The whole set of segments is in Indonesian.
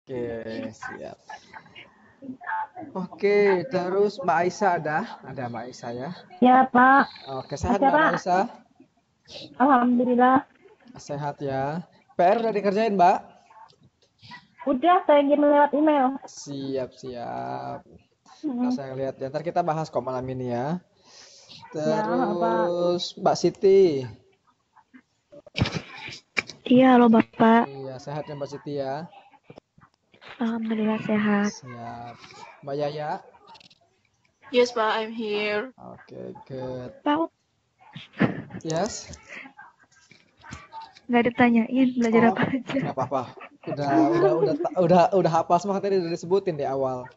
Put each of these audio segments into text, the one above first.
Oke, siap. Oke, terus Mbak Aisyah ada? Ada Mbak Aisyah ya. Ya, Pak. Oke, sehat Ada, Mbak Pak. Aisyah? Alhamdulillah. Sehat ya. PR udah dikerjain, Mbak? Udah, saya kirim lewat email. Siap, siap. Nah, Hmm. saya lihat ya. Ntar kita bahas kok malam ini ya. Ya, Pak. Terus Mbak Siti. Iya, halo Bapak. Iya, sehat ya Mbak Siti ya. Alhamdulillah sehat. Siap. Mbak Yaya. Yes, Pak, I'm here. Oke, good. Pak, Yes. nggak ditanyain belajar apa aja. Nggak apa-apa. Udah hafal semua tadi udah disebutin di awal.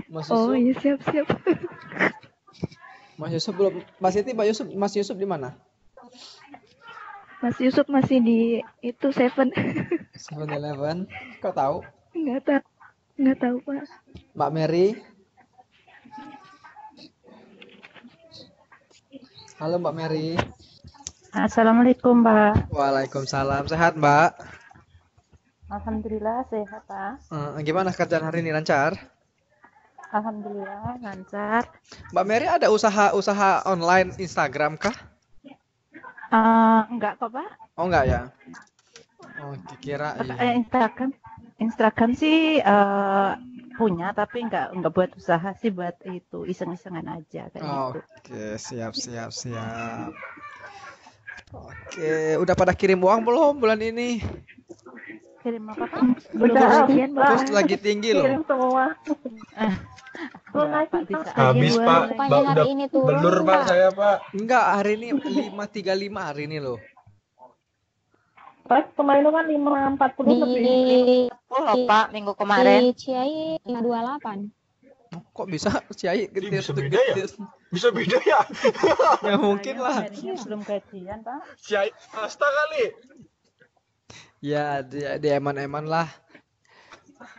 Mas Yusuf, Oh iya, siap-siap. Mas Yusuf belum. Mbak Siti, Mas Yusuf di mana? Mas Yusuf masih di itu 7. 7-Eleven. Kau tahu? Nggak tahu Pak. Mbak Mary. Halo Mbak Mary. Assalamualaikum, Pak. Waalaikumsalam. Sehat Mbak? Alhamdulillah sehat, Pak. Gimana kerjaan hari ini, lancar? Alhamdulillah lancar. Mbak Mary ada usaha online Instagram kah? Enggak kok, Pak. Oh enggak ya? Oh kira iya. Instagram sih punya, tapi enggak buat usaha sih, buat itu iseng-isengan aja kayak gitu. Oke, siap. Oke, udah pada kirim uang belum bulan ini? Kirim apa, Pak? Belum Udah, gajian, Pak. Terus lagi tinggi loh. kirim semua. Enggak, Pak, bisa. Habis Gajian Pak, bulan. udah hari ini turun, belur Pak Pak. saya Pak. Enggak, hari ini 5.35 hari ini loh. Pak, kemarin kan 5.40 lebih. Di 10 Pak, minggu kemarin. di Ciai 528. Oh, kok bisa Ciai Bisa beda ya? getir? Bisa beda ya? Ya mungkin lah. Harinya belum gajian, Pak. Si Asta kali. Ya, di eman-eman lah.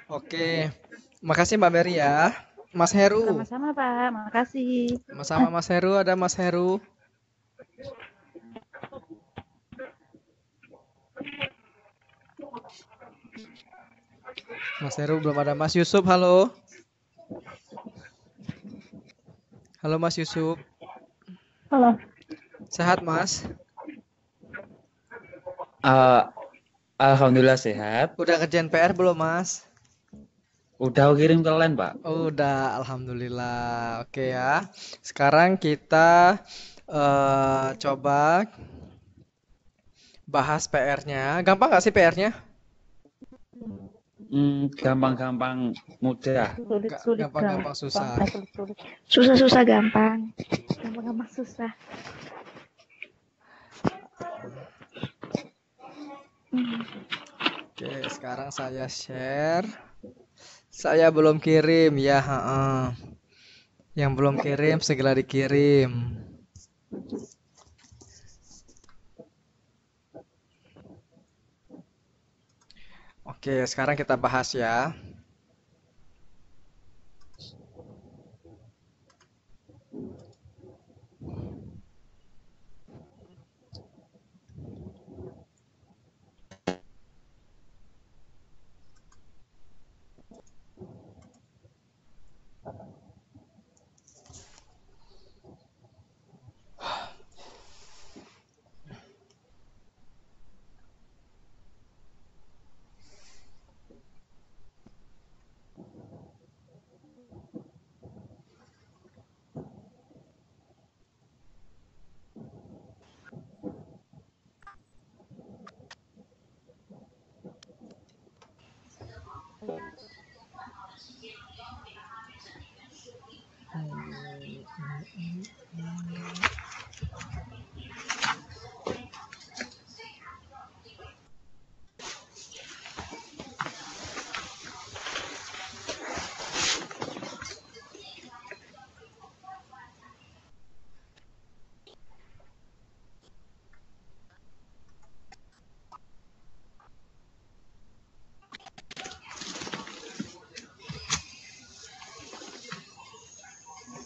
Oke. Makasih Mbak Mary ya. Mas Heru. Sama-sama, Pak. Makasih. Sama Mas Heru, ada Mas Heru. Mas Heru belum ada. Mas Yusuf, halo. Halo Mas Yusuf. Halo. Sehat Mas? Alhamdulillah sehat. Udah kerjaan PR belum Mas? Udah kirim ke LAN, Pak. Udah, alhamdulillah. Oke ya. Sekarang kita coba bahas PR-nya. Gampang nggak sih PR-nya? Gampang-gampang mudah. Sulit-sulit. Gampang-gampang susah. Sulit-sulit. Susah-susah gampang. Gampang-gampang susah. Oke, sekarang saya share. Saya belum kirim ya. Yang belum kirim segera dikirim. Oke, sekarang kita bahas ya.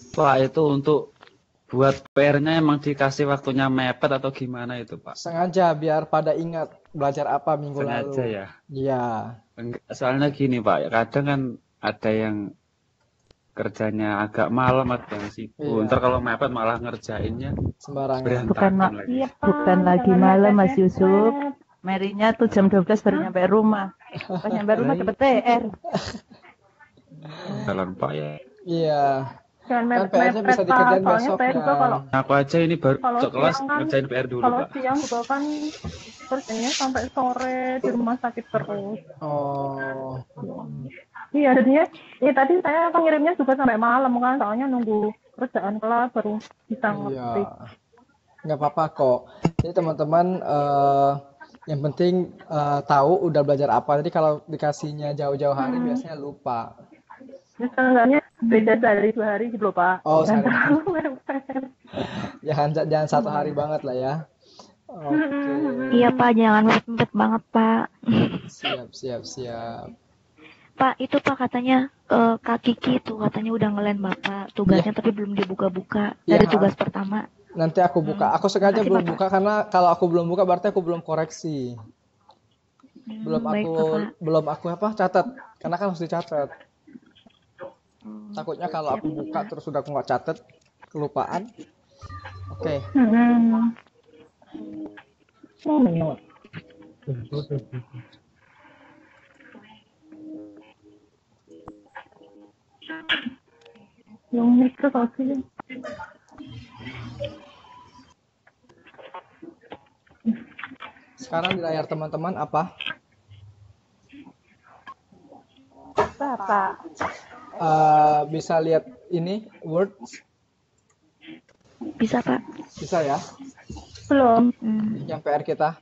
Pak, itu untuk buat PR-nya emang dikasih waktunya mepet atau gimana itu, Pak? Sengaja biar pada ingat. belajar apa minggu sengaja lalu? ya. Iya, Enggak, soalnya gini Pak, kadang kan ada yang kerjanya agak malam, ada yang sibuk. iya, Ntar kalau mepet malah ngerjainnya sembarangan. Bukan berantakan lagi. bukan lagi malam Mas Yusuf. Merinya tuh jam 12 baru nyampe rumah. Pas nyampe rumah Nah, dapat PR. jalan Pak ya. Iya, Jangan kan PR-nya bisa mepet Pak, dikerjain soalnya saya juga besoknya. kalau Aku aja ini baru kalau masuk kelas siang kan ngerjain PR dulu kalau Pak. siang juga kan kerjanya sampai sore di rumah sakit terus. Oh, Iya, jadinya ya tadi saya pengirimnya juga sampai malam kan, soalnya nunggu kerjaan kelas baru bisa iya, ngetik. nggak apa-apa kok. Jadi teman-teman, yang penting tahu udah belajar apa. Jadi kalau dikasihnya jauh-jauh hari biasanya lupa. Ya, seenggaknya beda dari 2 hari gitu loh Pak. Oh, Jangan sehari. terlalu mepet. Jangan 1 hari banget lah ya. Oke, Iya Pak, jangan mepet banget Pak. siap. Pak, itu Pak katanya Kak Kiki tuh katanya udah ngelen Bapak tugasnya tapi belum dibuka-buka dari Iya, tugas pertama. nanti aku buka. Aku sengaja Makasih belum Bapak. buka karena kalau aku belum buka berarti aku belum koreksi. Belum Baik aku Bapak. catat. Karena kan harus dicatat. Hmm, Takutnya kalau aku buka terus udah aku nggak catat, kelupaan. Oke. Hmm. Yung micro kasi. Sekarang di layar teman-teman apa? Bapak. Bisa lihat ini Word? bisa Pak. Bisa ya? Belum. Yang PR kita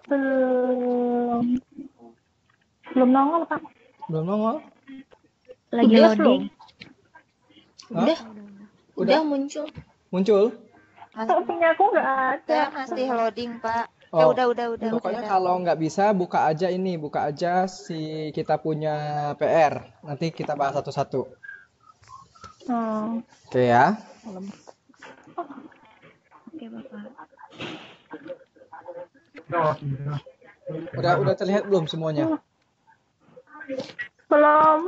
Belum nongol Pak. belum nongol? Lagi Udah loading. Hah? Udah muncul. Muncul? Kok punya aku nggak ada. Ya, masih loading, Pak. Oh, Udah. pokoknya kalau nggak bisa buka aja si kita punya PR. Nanti kita bahas satu-satu. Hmm. Oke ya. Oke Bapak. Udah terlihat belum semuanya? Belum.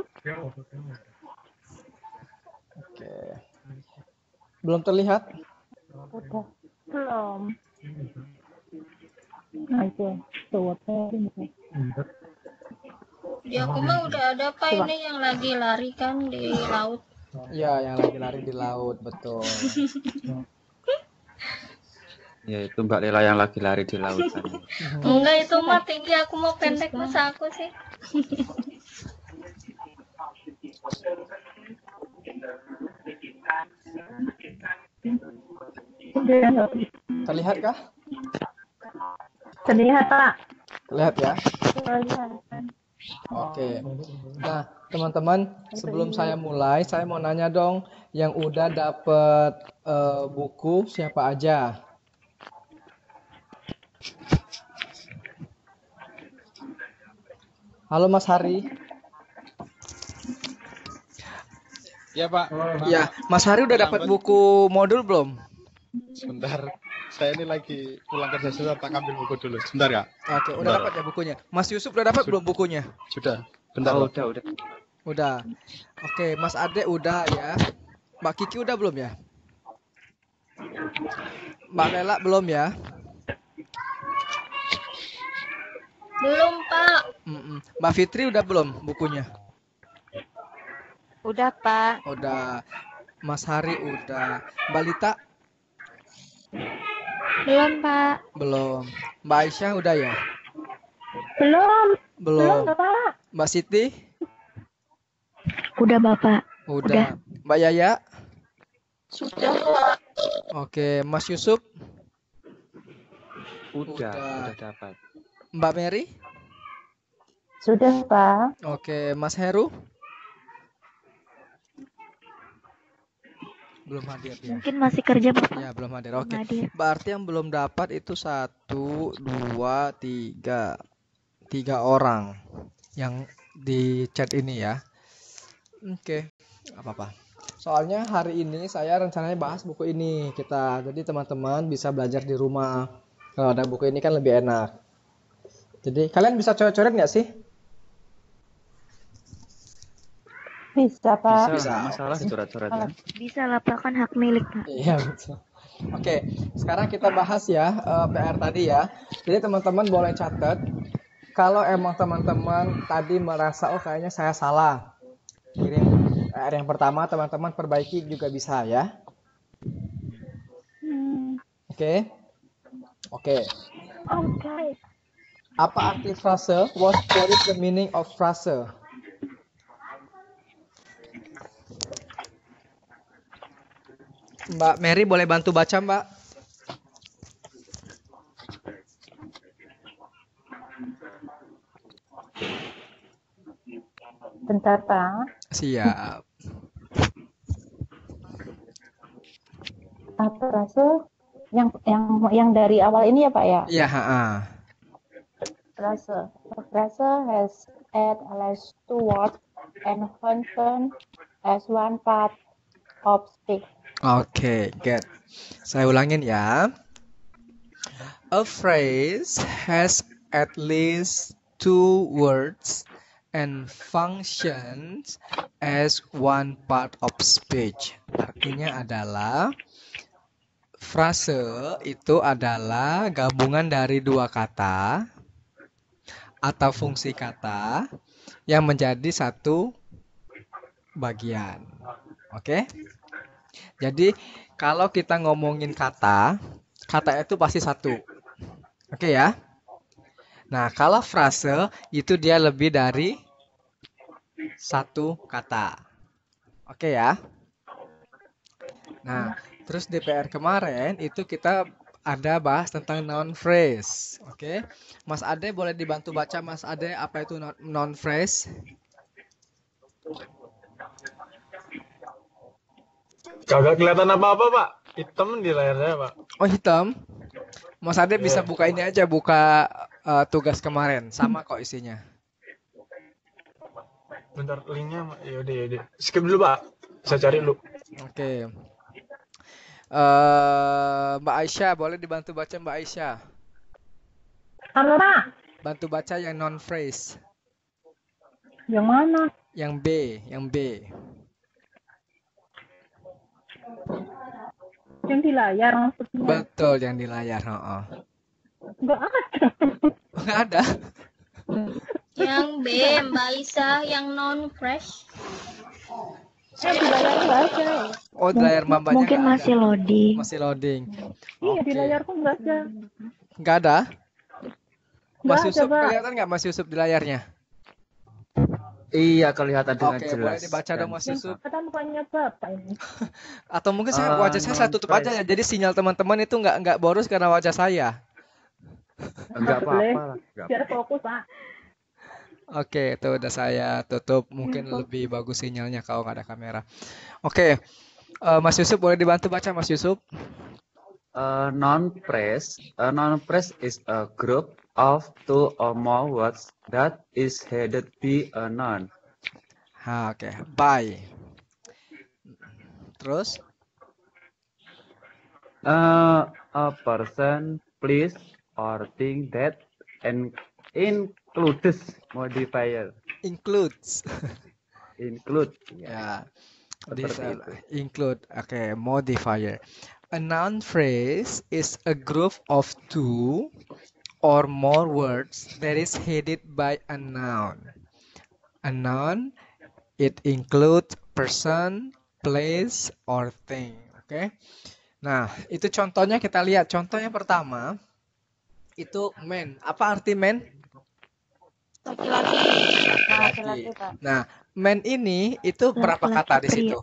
Oke. Belum terlihat? Udah. Belum. Nah itu. Tuh, Di aku mah udah ada Pak ini yang lagi lari kan di laut. Iya, yang lagi lari di laut, betul. Ya itu Mbak Lela yang lagi lari di lautan. Enggak, itu mah tinggi, aku mau pendek, masa aku sih. Terlihat kah? Terlihat Pak. Terlihat ya? Terlihat. Oke. Nah, teman-teman, sebelum saya mulai, saya mau nanya dong, yang udah dapet buku siapa aja? Halo Mas Hari. Ya Pak. Ya, Mas Hari udah dapat buku modul belum? Sebentar. Saya ini lagi pulang kerja sudah, tak ambil buku dulu. Sebentar ya. Oke, udah Bentar. dapat ya bukunya. Mas Yusuf udah dapat belum bukunya? Sudah. Bentar. Oh, Pak. udah. Udah. Oke, Mas Ade udah ya. Mbak Kiki udah belum ya? Mbak Lela belum ya? Belum, Pak. Mbak Fitri udah belum bukunya? Udah, Pak. Udah. Mas Hari udah. Mbak Lita Belum, Pak. belum. Mbak Aisyah udah ya? Belum. Belum. Bapak. Mbak Siti Udah Bapak. udah. Mbak Yaya? Sudah, Pak. Oke, Mas Yusuf, Udah dapat. Mbak Mary? Sudah, Pak. Oke, Mas Heru? Belum hadir ya? Mungkin masih kerja Bapak. Ya, belum hadir. Oke. Belum hadir. Berarti yang belum dapat itu 1, 2, 3. 3 orang yang di chat ini ya. Oke, nggak apa-apa. Soalnya hari ini saya rencananya bahas buku ini kita. Jadi teman-teman bisa belajar di rumah. Kalau ada buku ini kan lebih enak. Jadi kalian bisa coret-coret nggak sih? Bisa, Pak. Bisa, nggak masalah sih coret-coret ya. Bisa lah Pak, kan hak milik Pak. Iya betul. Oke, sekarang kita bahas ya PR tadi ya. Jadi teman-teman boleh catat. Kalau emang teman-teman tadi merasa oh kayaknya saya salah, kirim PR yang pertama teman-teman perbaiki juga bisa ya. Oke. Oke. Oke. Apa arti frase? What is the meaning of frase? Mbak Mary boleh bantu baca, Mbak? Bentar, Pak. Siap. Frase yang dari awal ini ya, Pak ya? Iya, Frase. A frase has at least two words and function as one part of speech. Oke, good. Saya ulangin ya. A phrase has at least two words and functions as one part of speech. Artinya adalah frase itu adalah gabungan dari dua kata atau fungsi kata yang menjadi satu bagian. Oke? Jadi kalau kita ngomongin kata itu pasti satu. Oke ya? Nah, kalau frase itu dia lebih dari satu kata. Oke ya? Nah, terus di PR kemarin itu kita ada bahas tentang noun phrase. Oke? Mas Ade boleh dibantu baca Mas Ade apa itu noun phrase? Kagak kelihatan apa-apa, Pak. Hitam di layarnya, Pak. Oh, hitam. Mas Ade bisa buka ini aja, buka tugas kemarin. Sama kok isinya. Bentar, linknya, yaudah. Skip dulu, Pak. Saya cari dulu. Oke. Mbak Aisyah, boleh dibantu baca Mbak Aisyah? Halo, Pak. Bantu baca yang non phrase. Yang mana? Yang B. Yang di layar maksudnya. Betul, yang di layar. Enggak ada. Nggak ada. Yang B, Mbak Isa, yang non fresh. Di layar nggak ada. Oh, di layar mamanya Mungkin nggak masih ada. loading. Masih loading. Iya, di Oke. layarku nggak ada. Nggak ada? Mas Nggak ada, Yusuf, Pak. kelihatan nggak Mas Yusuf di layarnya? Iya, kelihatan dengan Oke, jelas. boleh dibaca dong Mas Dan Yusuf. Kata mukanya Bapak ini. Atau mungkin wajah saya tutup aja ya. Jadi sinyal teman-teman itu nggak boros karena wajah saya. Enggak Boleh. apa-apa lah. Enggak Biar fokus, Pak. Oke, itu udah saya tutup. Mungkin lebih bagus sinyalnya kalau nggak ada kamera. Oke, Mas Yusuf boleh dibantu baca Mas Yusuf? Non-phrase is a group of two or more words that is headed by a noun. Oke. By. Terus? A person, place, or thing that includes modifier. Includes. Include. Ya. Seperti This itu. include. Oke, modifier. A noun phrase is a group of two or more words that is headed by a noun. A noun, it includes person, place, or thing. Oke. Nah, itu contohnya kita lihat. Contohnya pertama, itu man. Apa arti man? Laki-laki, Pak. Nah, man ini itu berapa Laki-laki kata di pria. situ?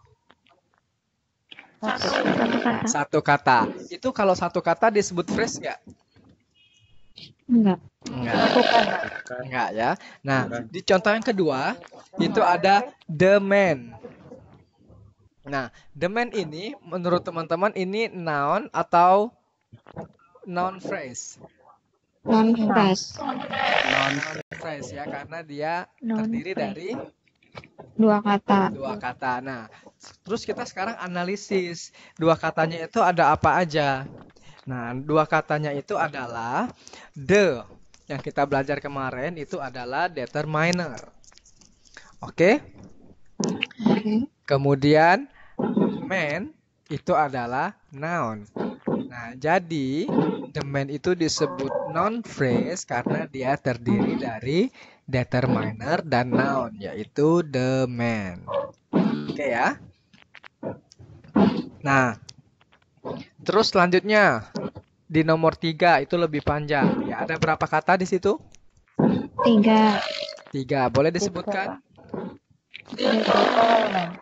Satu kata. Satu kata. Itu kalau satu kata disebut phrase nggak? Enggak. Enggak ya. Nah, di contoh yang kedua itu ada the man. Nah, the man ini menurut teman-teman ini noun atau noun phrase? Non fresh. Noun phrase ya, karena dia Noun terdiri phrase. dari Dua kata. dua kata. Nah, terus kita sekarang analisis dua katanya itu ada apa aja. Nah, dua katanya itu adalah the yang kita belajar kemarin itu adalah determiner. Oke? Kemudian man itu adalah noun. Nah, jadi the man itu disebut noun phrase karena dia terdiri dari determiner dan noun, yaitu the man. Oke ya? Nah, terus selanjutnya di nomor 3 itu lebih panjang. Ya, ada berapa kata di situ? 3. 3. Boleh disebutkan? The tall man.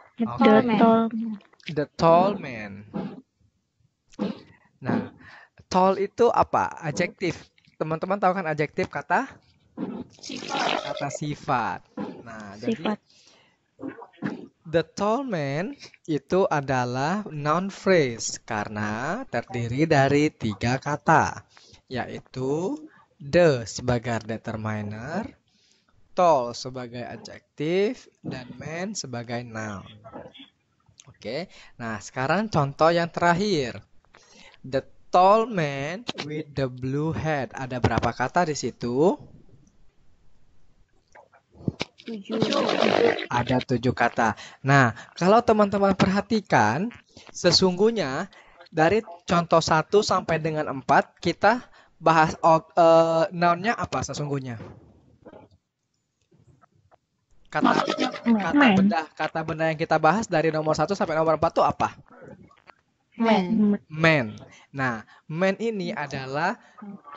The tall man. Nah, tall itu apa? Adjektif. Teman-teman tahu kan adjektif kata? Kata sifat. Nah, Sifat. jadi the tall man itu adalah noun phrase karena terdiri dari 3 kata, yaitu the sebagai determiner, tall sebagai adjektif, dan man sebagai noun. Oke, nah sekarang contoh yang terakhir. The tall man with the blue hat. Ada berapa kata di situ? 7. Ada 7 kata. Nah, kalau teman-teman perhatikan, sesungguhnya dari contoh 1 sampai dengan 4, kita bahas noun-nya apa sesungguhnya? Kata benda yang kita bahas dari nomor 1 sampai nomor 4 itu apa? Man. Nah, man ini adalah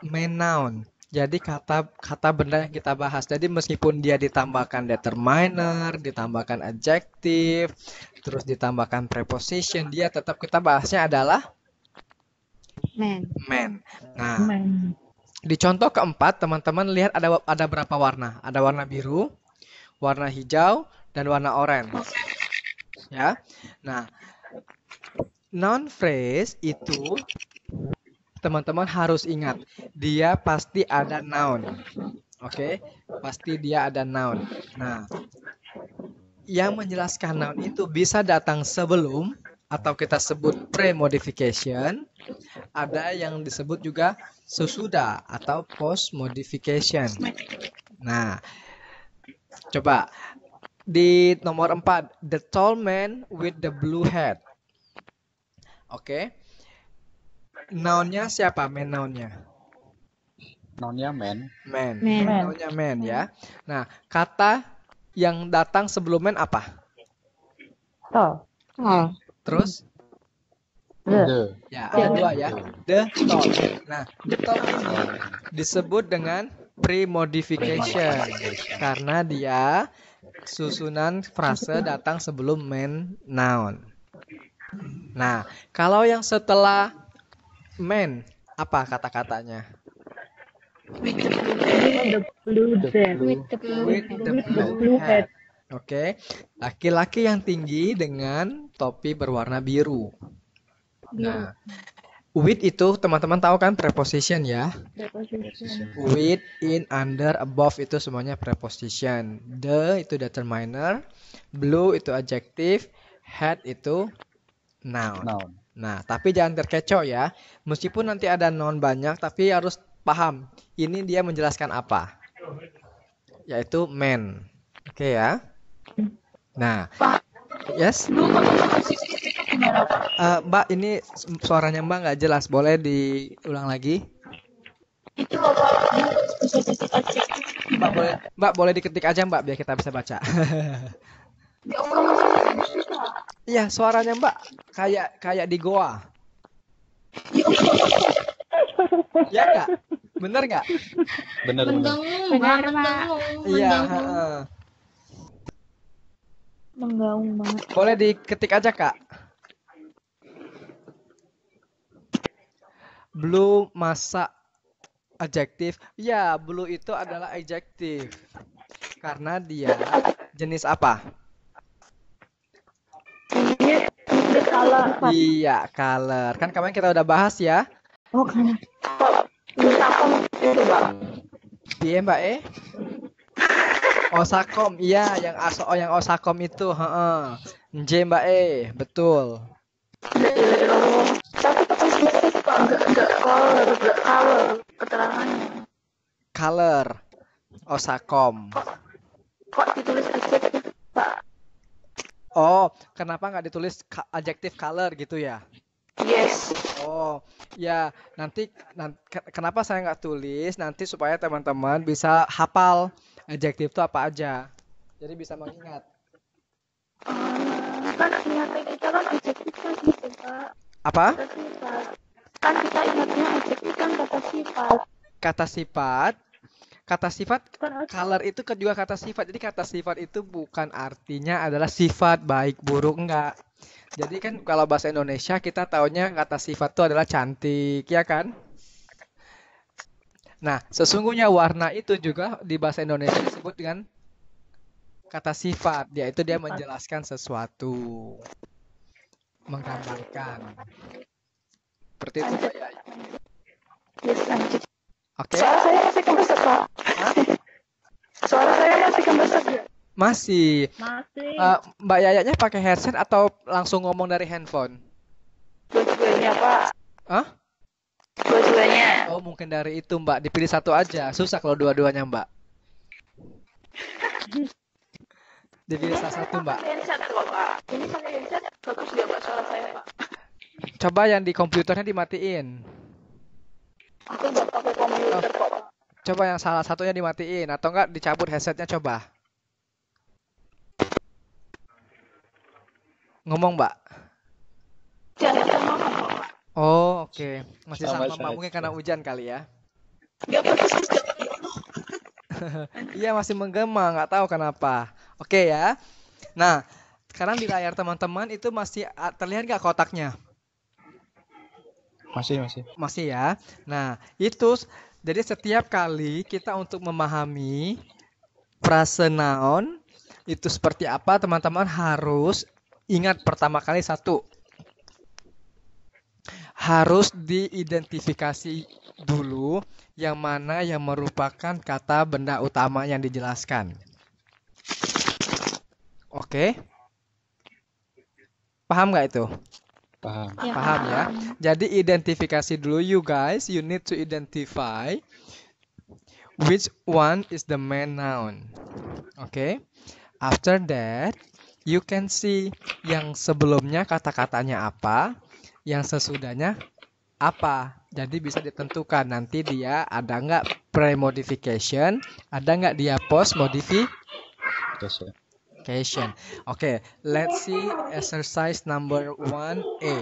main noun. Jadi kata benda yang kita bahas. Jadi meskipun dia ditambahkan determiner, ditambahkan adjektif, terus ditambahkan preposition, dia tetap kita bahasnya adalah man. Nah, di contoh keempat, teman-teman lihat ada berapa warna? Ada warna biru, warna hijau, dan warna oranye. Ya. Nah, noun phrase itu teman-teman harus ingat, dia pasti ada noun. Oke? Pasti dia ada noun. Nah, yang menjelaskan noun itu bisa datang sebelum atau kita sebut pre-modification. Ada yang disebut juga sesudah atau post-modification. Nah, coba di nomor 4, the tall man with the blue hat. Oke. Nounnya siapa? Man nounnya? Nounnya man. Man. Nounnya man ya. Nah, kata yang datang sebelum man apa? Tall. Terus? The. Ya, ada 2 ya. The tall. Nah, the tall ini disebut dengan pre-modification karena dia susunan frase datang sebelum man noun. Nah, kalau yang setelah man, apa kata-katanya? With the blue hat. Oke. Laki-laki yang tinggi dengan topi berwarna biru. Nah, with itu teman-teman tahu kan preposition ya? With, in, under, above itu semuanya preposition. The itu determiner, blue itu adjective, hat itu noun. Nah, tapi jangan terkecoh ya. Meskipun nanti ada noun banyak, tapi harus paham. Ini dia menjelaskan apa? Yaitu man. Oke ya. Nah, yes. Mbak, ini suaranya Mbak nggak jelas. Boleh diulang lagi? Mbak boleh diketik aja Mbak biar kita bisa baca. Iya, suaranya Mbak kayak di goa. Ya nggak? Bener nggak? Bener. Iya. Menggaung banget. Boleh diketik aja Kak. Blue masa adjektif. Ya, blue itu adalah adjektif. Karena dia jenis apa? Iya, color. Kan kemarin kita udah bahas ya. Oh, kan. Iya, Mbak E? Osakom, iya, yang Osakom itu, J Mbak E, betul. Tapi enggak color keterangannya. color, osakom. Kok ditulis adjektif, Pak? Oh, kenapa nggak ditulis adjective color gitu ya? Yes. Oh, ya kenapa saya nggak tulis nanti supaya teman-teman bisa hafal adjektif itu apa aja. Jadi bisa mengingat. Kan ingatnya kita kan adjektif kan gitu, Pak. Apa? Kata sifat. Kan kita ingatnya adjektif kan kata sifat. Kata sifat. Kata sifat, Kan color itu juga kata sifat. Jadi kata sifat itu bukan artinya adalah sifat baik buruk, enggak. Jadi kan kalau bahasa Indonesia kita taunya kata sifat itu adalah cantik, ya kan? Nah, sesungguhnya warna itu juga di bahasa Indonesia disebut dengan kata sifat, yaitu dia menjelaskan sesuatu, menggambarkan. Seperti itu, Mbak Yaya. Yes, lanjut. Oke? Suara saya masih kemesat, Pak. Suara saya masih kemesat ya? Masih. masih. Mbak Yayanya pakai headset atau langsung ngomong dari handphone? Dua-duanya, Pak. Hah? Dua-duanya. Oh, mungkin dari itu, Mbak. Dipilih satu aja. Susah kalau dua-duanya, Mbak. Dipilih salah satu, Mbak. Headset kok, Pak. Ini pakai headset bagus nggak, Pak, suara saya, Pak? Coba yang di komputernya dimatiin. Aku nggak pakai komputer kok, Pak. Coba yang salah satunya dimatiin. Atau enggak dicabut headsetnya, coba. Ngomong, Mbak. Jangan sama, Pak. Oh, oke. Masih Sama sama, Mbak. saja. Mungkin karena hujan kali ya. Nggak bagus. Iya, masih menggema. Nggak tahu kenapa. Oke ya. Nah, sekarang di layar teman-teman itu masih terlihat nggak kotaknya? Masih. Masih ya. Nah, itu jadi setiap kali kita untuk memahami frase noun itu seperti apa, teman-teman harus ingat pertama kali satu. Harus diidentifikasi dulu yang mana yang merupakan kata benda utama yang dijelaskan. Oke? Paham nggak itu? Paham. Ya, Paham ya? Jadi identifikasi dulu you guys. You need to identify which one is the main noun. Okay? After that, you can see yang sebelumnya kata-katanya apa, yang sesudahnya apa. Jadi bisa ditentukan nanti dia ada nggak pre-modification, ada nggak dia post-modification. Yes, ya. Okay, let's see exercise number 1A.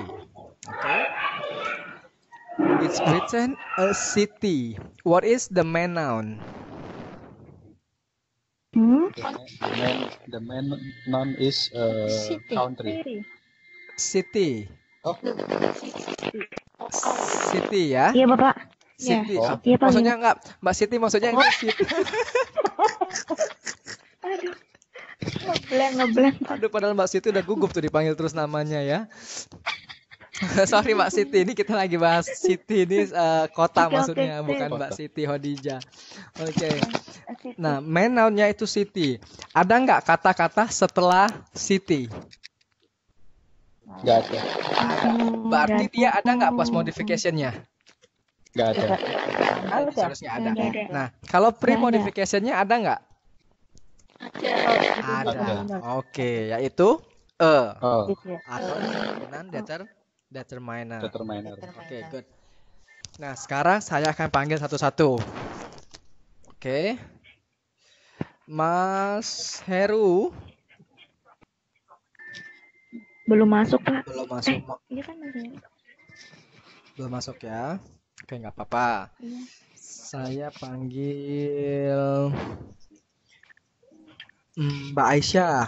Okay. It's written a city. What is the main noun? The main noun is country. City. Oh, City ya. Iya, Bapak. City. Oh. Ah, Iya, Pak. maksudnya enggak, Mbak Siti maksudnya yang city. Ngeblank. Aduh, padahal Mbak Siti udah gugup tuh dipanggil terus namanya ya. Sorry Mbak Siti, ini kita lagi bahas Siti ini kota Oke, maksudnya, oke. bukan Kota. Mbak Siti Hodijah. Oke. Nah, main noun-nya itu city. Ada nggak kata-kata setelah city? nggak ada. Berarti dia ada nggak post modification-nya? Nggak ada. Ada. Seharusnya ada. Nggak ada. Nah, kalau pre-modification-nya ada nggak? Ada. Ada. Oke, yaitu Oh, atau determinan determiner. determiner. Oke, good. Nah, sekarang saya akan panggil satu-satu. Oke. Mas Heru Belum masuk, Pak. belum masuk. Iya kan masih. Belum masuk ya. Oke, nggak apa-apa. Iya. Saya panggil Mbak Aisyah.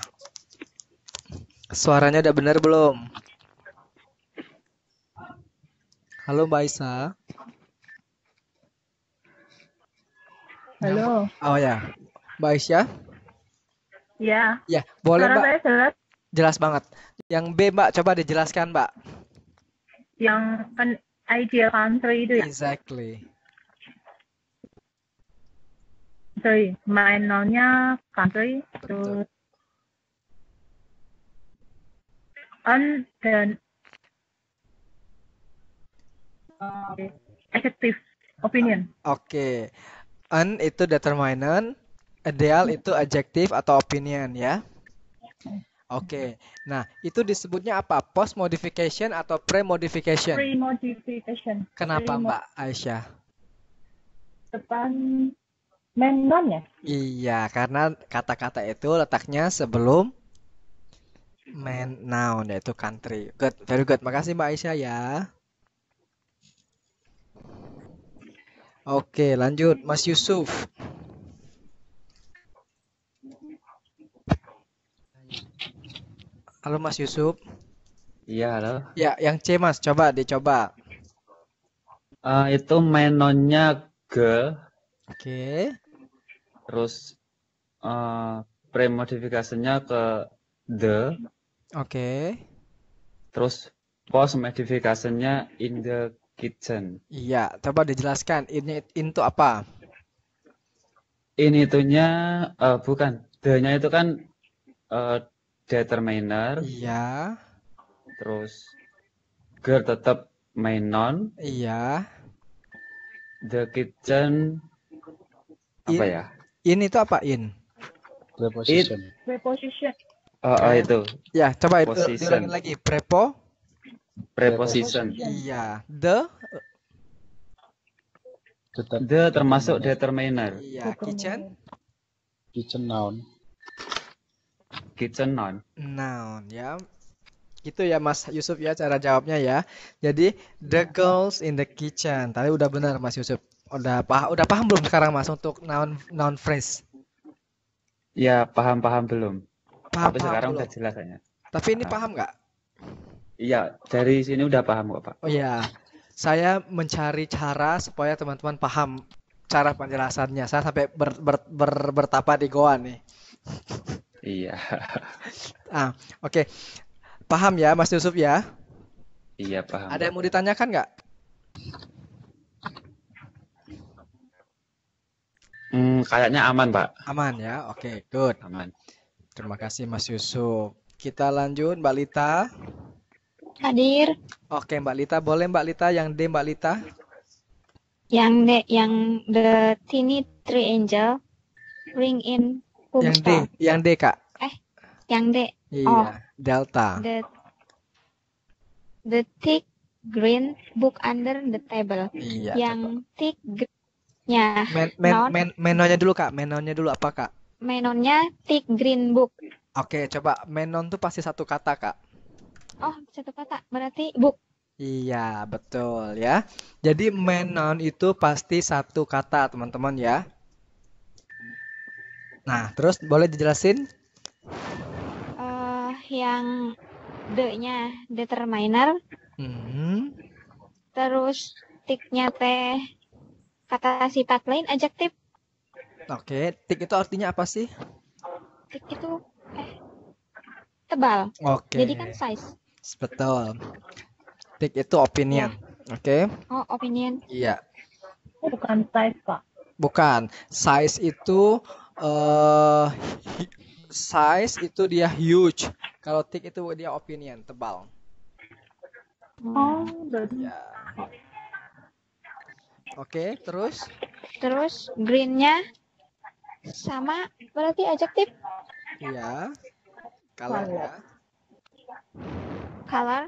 Suaranya udah benar belum? Halo Mbak Aisyah. Halo. Oh ya, Mbak Aisyah. Ya. Ya, boleh Suara Mbak. saya jelas. Jelas banget. Yang B Mbak, coba dijelaskan Mbak. Yang kan ideal country itu ya. Exactly. Sorry, main noun-nya country. Betul. Terus dan adjective opinion. Oke. An itu determinant, ideal itu adjective atau opinion ya. Oke. Nah, itu disebutnya apa? Post modification atau pre modification? Pre-modification. Kenapa Mbak Aisyah? Depan main noun ya? Iya, karena kata-kata itu letaknya sebelum main noun yaitu country. Good, very good. Makasih Mbak Aisyah ya. Oke, lanjut Mas Yusuf. Halo Mas Yusuf. Iya, halo. Ya, yang C Mas, coba dicoba. Itu menonnya ge, Oke. terus premodifikasinya ke the, Oke. terus post modifikasinya in the kitchen. Iya, coba dijelaskan. Ini itu apa? In itunya bukan, the-nya itu kan determiner, Iya. terus girl tetap main noun, Iya. the kitchen apa In, ya? in itu apa in? Preposition. Preposition. Itu Ya, coba itu Position. diulangi lagi. Prepo. preposition. Iya. The. Tetap The termasuk determiner, Iya. Kitchen. kitchen noun. kitchen noun. Noun ya. Itu ya Mas Yusuf ya cara jawabnya ya. Jadi the girls in the kitchen. Tadi udah benar Mas Yusuf. Udah paham belum sekarang Mas untuk noun phrase? Ya paham belum. Paham Tapi sekarang belum? udah jelas kayaknya. Tapi ini paham nggak? Iya, dari sini udah paham kok Pak. Oh iya. Saya mencari cara supaya teman-teman paham cara penjelasannya. Saya sampai bertapa di goa nih. Iya, Oke. Paham ya Mas Yusuf ya? iya paham. Ada yang mau ditanyakan nggak? Kayaknya aman Pak. Aman ya? Oke, good. Aman. Terima kasih Mas Yusuf. Kita lanjut Mbak Lita. Hadir. Oke Mbak Lita, boleh Mbak Lita yang D Mbak Lita? Yang the tiny three angel ring in Yang D, bookstore. yang D Kak. Yang D. Iya, Delta. The thick green book under the table. Iya. Yang thick green-nya Menonya dulu Kak, menonya dulu apa Kak? menonnya thick green book. Oke, coba menon tuh pasti satu kata Kak. Oh, satu kata. Berarti book. Iya, betul ya. Jadi menon itu pasti satu kata teman-teman ya. Nah, terus boleh dijelasin? Yang D-nya determiner. Mhm. Terus tick-nya teh kata sifat lain adjektif. Oke, tick itu artinya apa sih? Tick itu tebal. Oke. Jadi kan size. Betul. Tick itu opinion. Oke. Oh, opinion. Iya. Bukan size, Pak. Bukan. Size itu dia huge. Kalau tick itu dia opinion, tebal. Oh, berarti Ya. Oke, terus? Terus green-nya sama berarti adjektif. Iya. Color ya. Color,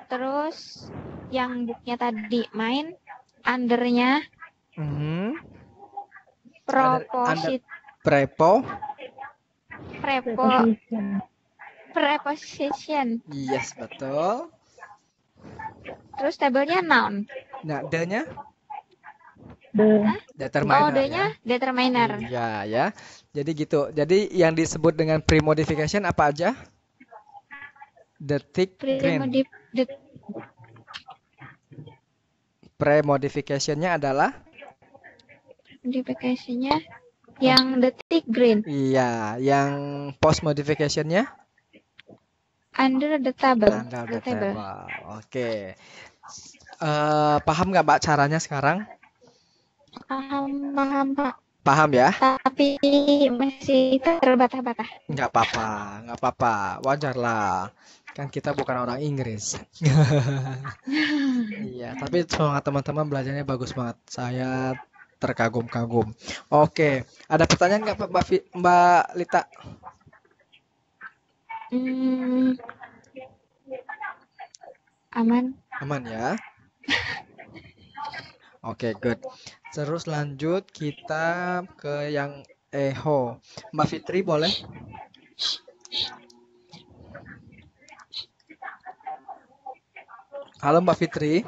Terus yang book-nya tadi main under-nya Mhm. preposition. preposition. Yes, betul. Terus tabelnya noun. Nah, D-nya? The Determiner. Oh, D-nya determiner. Iya, ya. Jadi gitu. Jadi yang disebut dengan pre-modification apa aja? The thick green. Pre-modification-nya adalah? Modifikasinya yang the thick green Iya, yang post modification-nya? under the table. Under the The table. table. Oke. Paham nggak Mbak caranya sekarang? Paham, Pak. Paham ya? Tapi masih terbata-bata. Nggak apa-apa. Wajar lah. Kan kita bukan orang Inggris. Iya, tapi semangat teman-teman belajarnya bagus banget. Saya terkagum-kagum. Oke, ada pertanyaan nggak Mbak Lita? Hmm, aman. Aman ya? Oke, good. Terus lanjut kita ke yang Eho. Mbak Fitri boleh? Halo Mbak Fitri.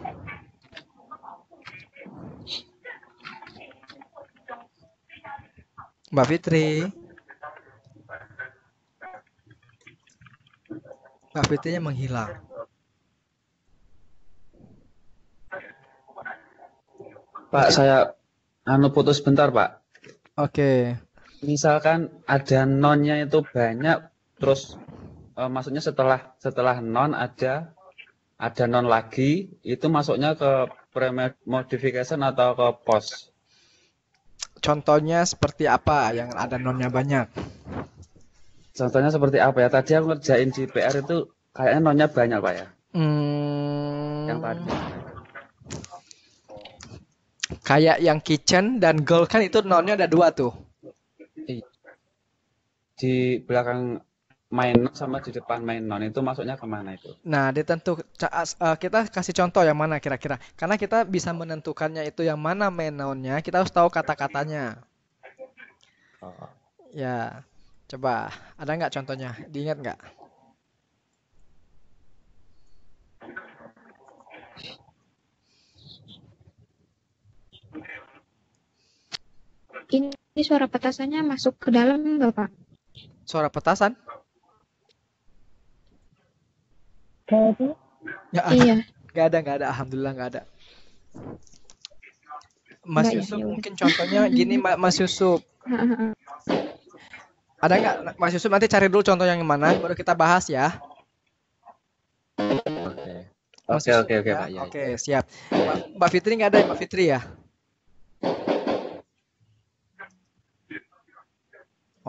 Mbak Fitri. Mbak Fitrinya menghilang. Pak, saya putus bentar, Pak. Oke. Misalkan ada nonnya itu banyak, terus maksudnya setelah non ada non lagi, itu masuknya ke pre-modification atau ke post? Contohnya seperti apa yang ada nonnya banyak? Contohnya seperti apa ya? Tadi aku ngerjain di PR itu kayaknya nonnya banyak, Pak ya. Yang tadi. Kayak yang kitchen dan girl kan itu nonnya ada 2 tuh. Di belakang main non sama di depan main non itu masuknya kemana itu? Nah, kita kasih contoh yang mana kira-kira. Karena kita bisa menentukannya itu yang mana main noun-nya, kita harus tahu kata-katanya. Oh. Ya, coba ada nggak contohnya? Diingat nggak? Ini suara petasannya masuk ke dalam nggak, Pak? Suara petasan? Jadi, Ya, Iya. nggak ada. Alhamdulillah nggak ada. Mas Nggak ya, Yusuf ya udah. mungkin contohnya gini, Mas Yusuf. Ada nggak Mas Yusuf, nanti cari dulu contoh yang mana, baru kita bahas ya. Mas Yusuf, Oke, ya? Pak. Ya. Oke, siap. Mbak Fitri nggak ada ya, Mbak Fitri ya?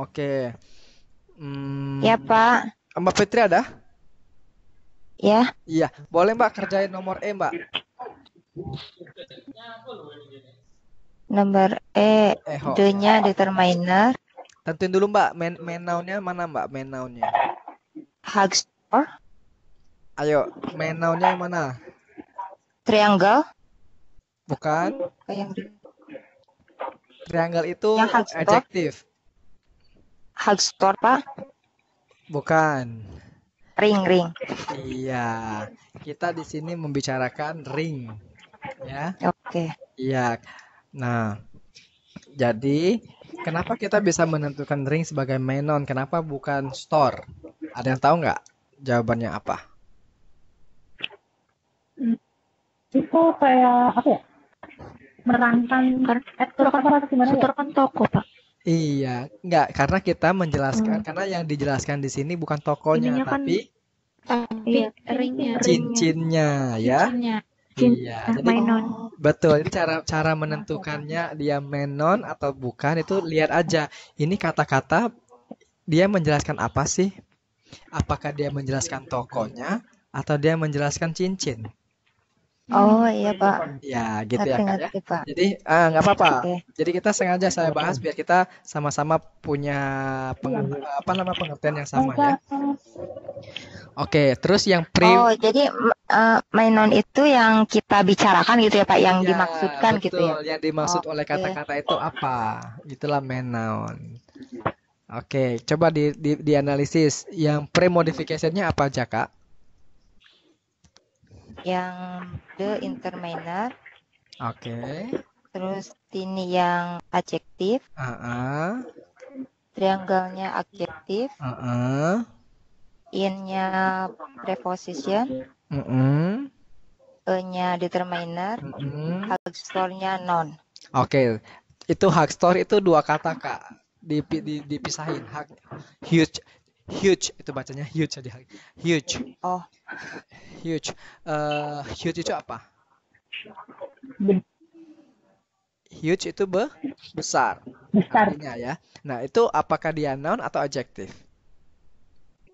Oke. Ya, Pak. Mbak Fitri ada? Ya. Iya, boleh Mbak kerjain nomor E, Mbak. Nomor E, Eho. D-nya determiner, Tentuin dulu Mbak, main noun-nya mana Mbak, main noun-nya. Hagstor, Ayo, main noun-nya yang mana? triangle, Bukan, yang triangle itu Yang Hagstor? adjektif. Hagstor, Pak. Bukan. Ring. Iya, kita di sini membicarakan ring, ya. Oke. Iya. Nah, jadi kenapa kita bisa menentukan ring sebagai main noun? Kenapa bukan store? Ada yang tahu nggak jawabannya apa? itu kayak apa ya? Merangkan Karena gimana ya? store kan toko, Pak. Iya, nggak, karena kita menjelaskan, karena yang dijelaskan di sini bukan tokonya, Ininya kan tapi Tapi Iya, ringnya. cincinnya, ya. Cincinnya. Iya, jadi main noun. betul. Jadi cara menentukannya dia main noun atau bukan itu lihat aja. Ini kata-kata dia menjelaskan apa sih? Apakah dia menjelaskan tokonya atau dia menjelaskan cincin? Oh, iya, Pak. Ya, gitu ya Kak ya. Ngerti, Pak. Jadi nggak apa-apa. Oke. Jadi kita sengaja saya bahas biar kita sama-sama punya pengertian yang sama ya. Oke, terus yang Oh, jadi main noun itu yang kita bicarakan gitu ya, Pak, yang ya, dimaksudkan gitu ya. betul. Yang dimaksud oleh Oke. kata-kata itu apa? Itulah main noun. Oke, coba dianalisis. Yang pre-modification-nya apa aja, Kak? Yang the interminer, Oke. terus ini yang adjektif, Ah, triangle-nya adjektif, in-nya preposition, E-nya determiner, Hagstor-nya noun. Oke, itu Hagstor itu 2 kata Kak. Dipisahin. Huge itu bacanya huge aja. Huge. Oh, Huge. Huge itu apa? Huge itu besar. Artinya ya. Nah, itu apakah dia noun atau adjektif?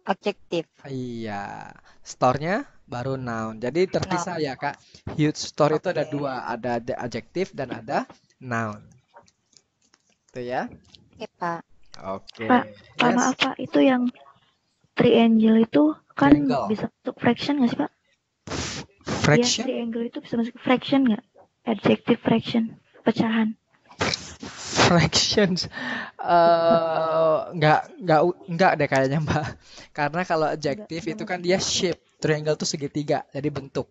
adjektif. Iya. Store-nya baru noun. Jadi terpisah ya, Kak. Huge store itu ada 2, ada adjektif dan ada noun. Gitu ya. Oke, Pak. Oke. Pak, Yes. maaf Pak, itu yang triangle itu kan Triangle. bisa masuk fraction nggak sih Pak? Iya, Fraction? triangle itu bisa masuk fraction nggak? Adjective fraction, pecahan. Fractions. Enggak deh kayaknya Mbak. Karena kalau adjective itu kan dia shape. Triangle itu segitiga, jadi bentuk.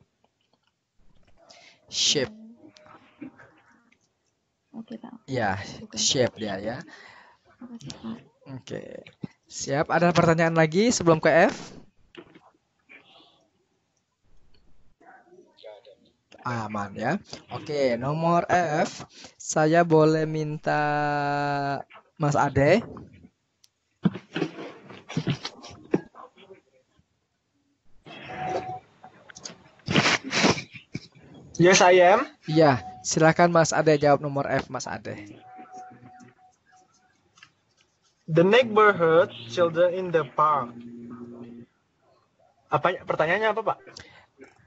Shape. Oke Pak. Ya, Bukan. shape dia ya. Makasih Pak. Oke. Siap, ada pertanyaan lagi sebelum ke F? Aman ya. Oke, nomor F. Saya boleh minta Mas Ade? Yes, I am. Iya, silakan Mas Ade jawab nomor F, Mas Ade. The neighborhood children in the park. Apa pertanyaannya apa, Pak?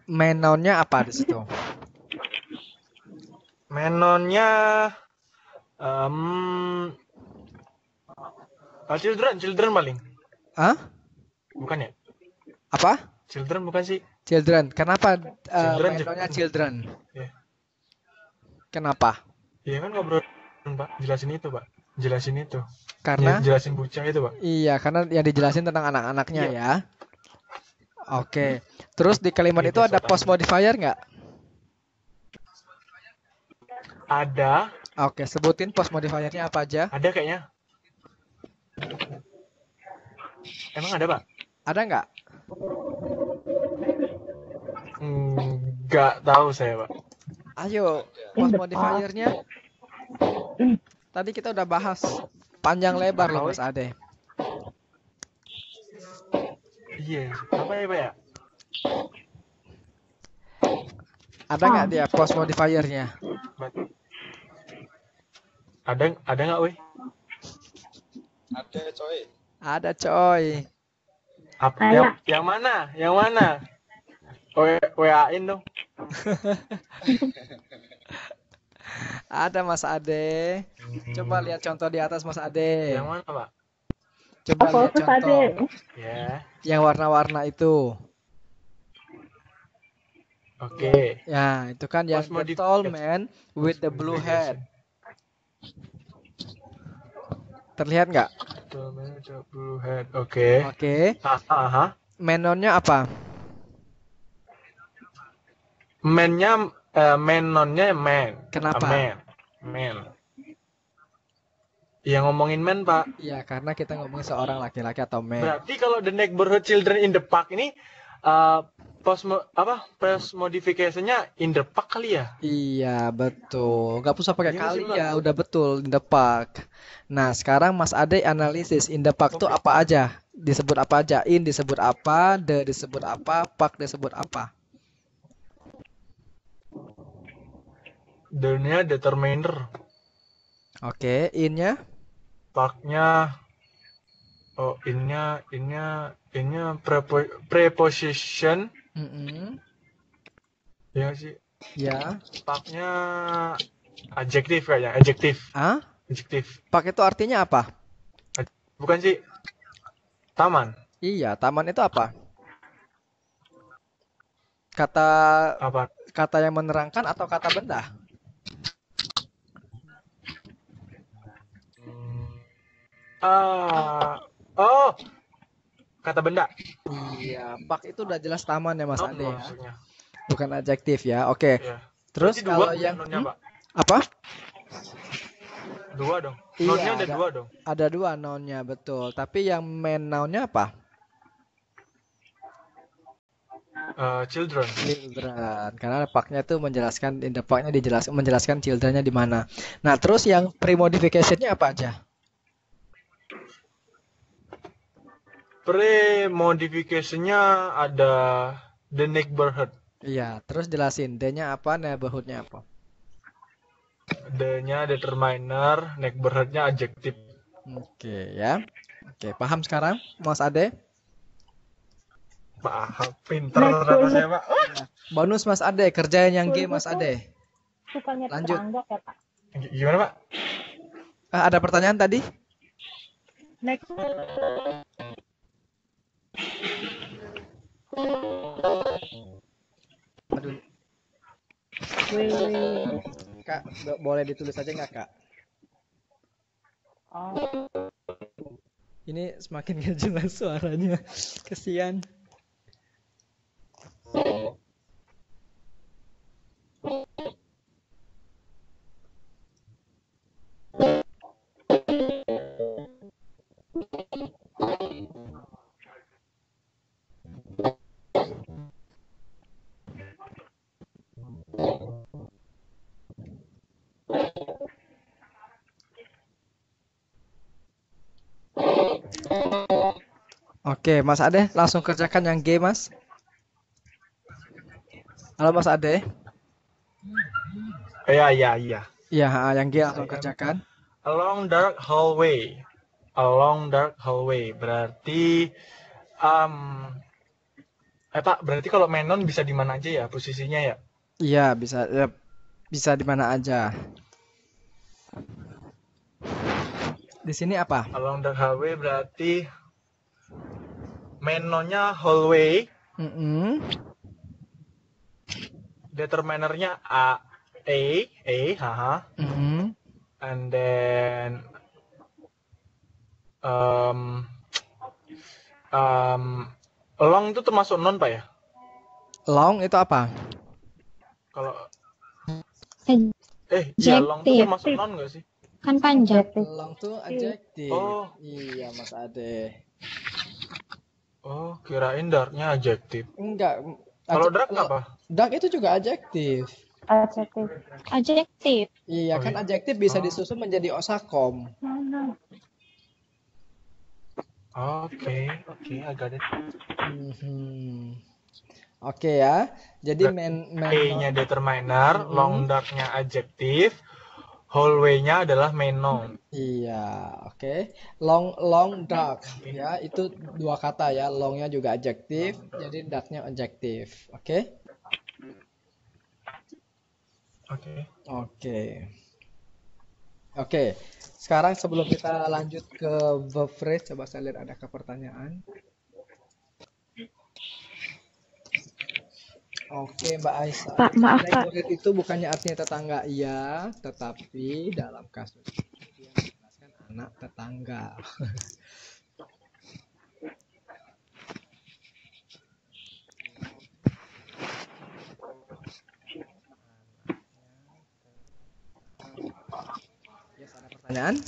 Main noun-nya apa di situ? Menonnya children paling. Hah? Bukan ya? Apa? Children bukan sih? Children. Kenapa Children, main noun-nya children? Iya. Kenapa? Iya kan ngobrol, Pak. Jelasin itu, Pak. Jelasin itu. Karena Jelasin bucah itu, Pak. iya, karena yang dijelasin tentang anak-anaknya Iya. ya. Oke. Terus di kalimat Iya, itu ada biasa post modifier nggak? Ada, Oke, sebutin post modifiernya apa aja? ada kayaknya. Emang ada, Pak? Ada nggak? Nggak tahu saya, Pak. Ayo, In post the modifiernya. Tadi kita udah bahas panjang lebar loh Mas Ade. Iya, apa ya, Pak ya? Ada nggak dia post modifiernya? Ada nggak, weh? Ada coy. Ada coy. Apa? Ada. Yang mana? Yang mana? WA-in dong. Ada Mas Ade. Coba lihat contoh di atas Mas Ade. Yang mana, Pak? Coba Apa lihat itu tadi? contoh. Ya, Yang warna-warna itu. oke. Ya, itu kan yang Post the tall modification. man with the blue head. Terlihat nggak? Blue head. Oke. Oke. Aha. Menonnya apa? Menonnya man. Kenapa? Man. Yang ngomongin man, Pak. Ya, karena kita ngomongin seorang laki-laki atau man. Berarti kalau the neighborhood children in the park ini post modification-nya in the park kali ya? Iya, betul. Nggak usah pakai Iya nggak kali sih, Pak? ya, udah betul in the park. Nah, sekarang Mas Ade analisis in the park tuh apa aja? Disebut apa aja? In disebut apa? The disebut apa? Park disebut apa? The-nya determiner, Oke, in-nya? park-nya innya preposition, Mm-mm. ya nggak sih? Ya. Park-nya adjektif kayaknya, adjektif. Ah? Adjektif. Park itu artinya apa? Bukan sih? Taman. Iya, taman itu apa? Kata Apa? kata yang menerangkan atau kata benda? Oh, kata benda. Iya, park itu udah jelas taman ya Mas Oh, Ade ya. maksudnya. Bukan adjektif ya. Oke. Ya. Terus Berarti kalau dua yang nonnya, Pak. apa? Dua dong. Iya, Nonnya ada ada. dua dong. Ada dua nounnya, betul. Tapi yang main nounnya apa? Children. Children. Karena parknya itu menjelaskan in the parknya menjelaskan childrennya di mana. Nah, terus yang pre-modification-nya apa aja? Pre-modification-nya ada the neighborhood. Iya, terus jelasin D-nya apa, neighborhood-nya apa? The-nya determiner, neighborhood-nya adjektif. Oke, ya. Oke, paham sekarang, Mas Ade? Paham, pinter ternyata saya, Pak. Bonus Mas Ade, kerjain yang G Mas Ade. Sukanya Lanjut. tetangga ya, Pak. Gimana, Pak? Ada pertanyaan tadi? Next. Aduh, Wih. Kak, boleh ditulis aja nggak, Kak? Oh. Ini semakin gak jelas suaranya. Kesian. Oke, Mas Ade, langsung kerjakan yang G, Mas. Halo, Mas Ade. Iya. Iya, yang G langsung kerjakan. Along dark hallway. Along dark hallway. Berarti Pak, berarti kalau Menon bisa di mana aja ya posisinya ya? Iya, bisa di mana aja. Di sini apa? Along dark hallway berarti Menonnya hallway, determinernya A, haha. And then long itu termasuk non Pak ya? Long itu apa? Kalau iya long itu termasuk non nggak sih? Kan panjang. Long itu adjektif. Oh. Iya, Mas Ade. Oh, kirain darknya adjektif. Enggak. Kalau dark apa? Dark itu juga adjektif. Adjektif. Iya, kan adjektif bisa disusun menjadi osakom. Oke, I got it. Oke ya. Jadi A-nya determiner, long dark-nya adjektif, hallway-nya adalah main noun. Iya, oke. Long dark ya, itu dua kata ya. Longnya juga adjektif, jadi darknya adjektif. Oke? Oke. Sekarang sebelum kita lanjut ke verb phrase, coba saya lihat adakah pertanyaan. Oke, Mbak Aisyah. Pak, maaf Pak. Neighborhood itu bukannya artinya tetangga, iya, tetapi dalam kasus itu yang dijelaskan anak tetangga. Yes, ada pertanyaan?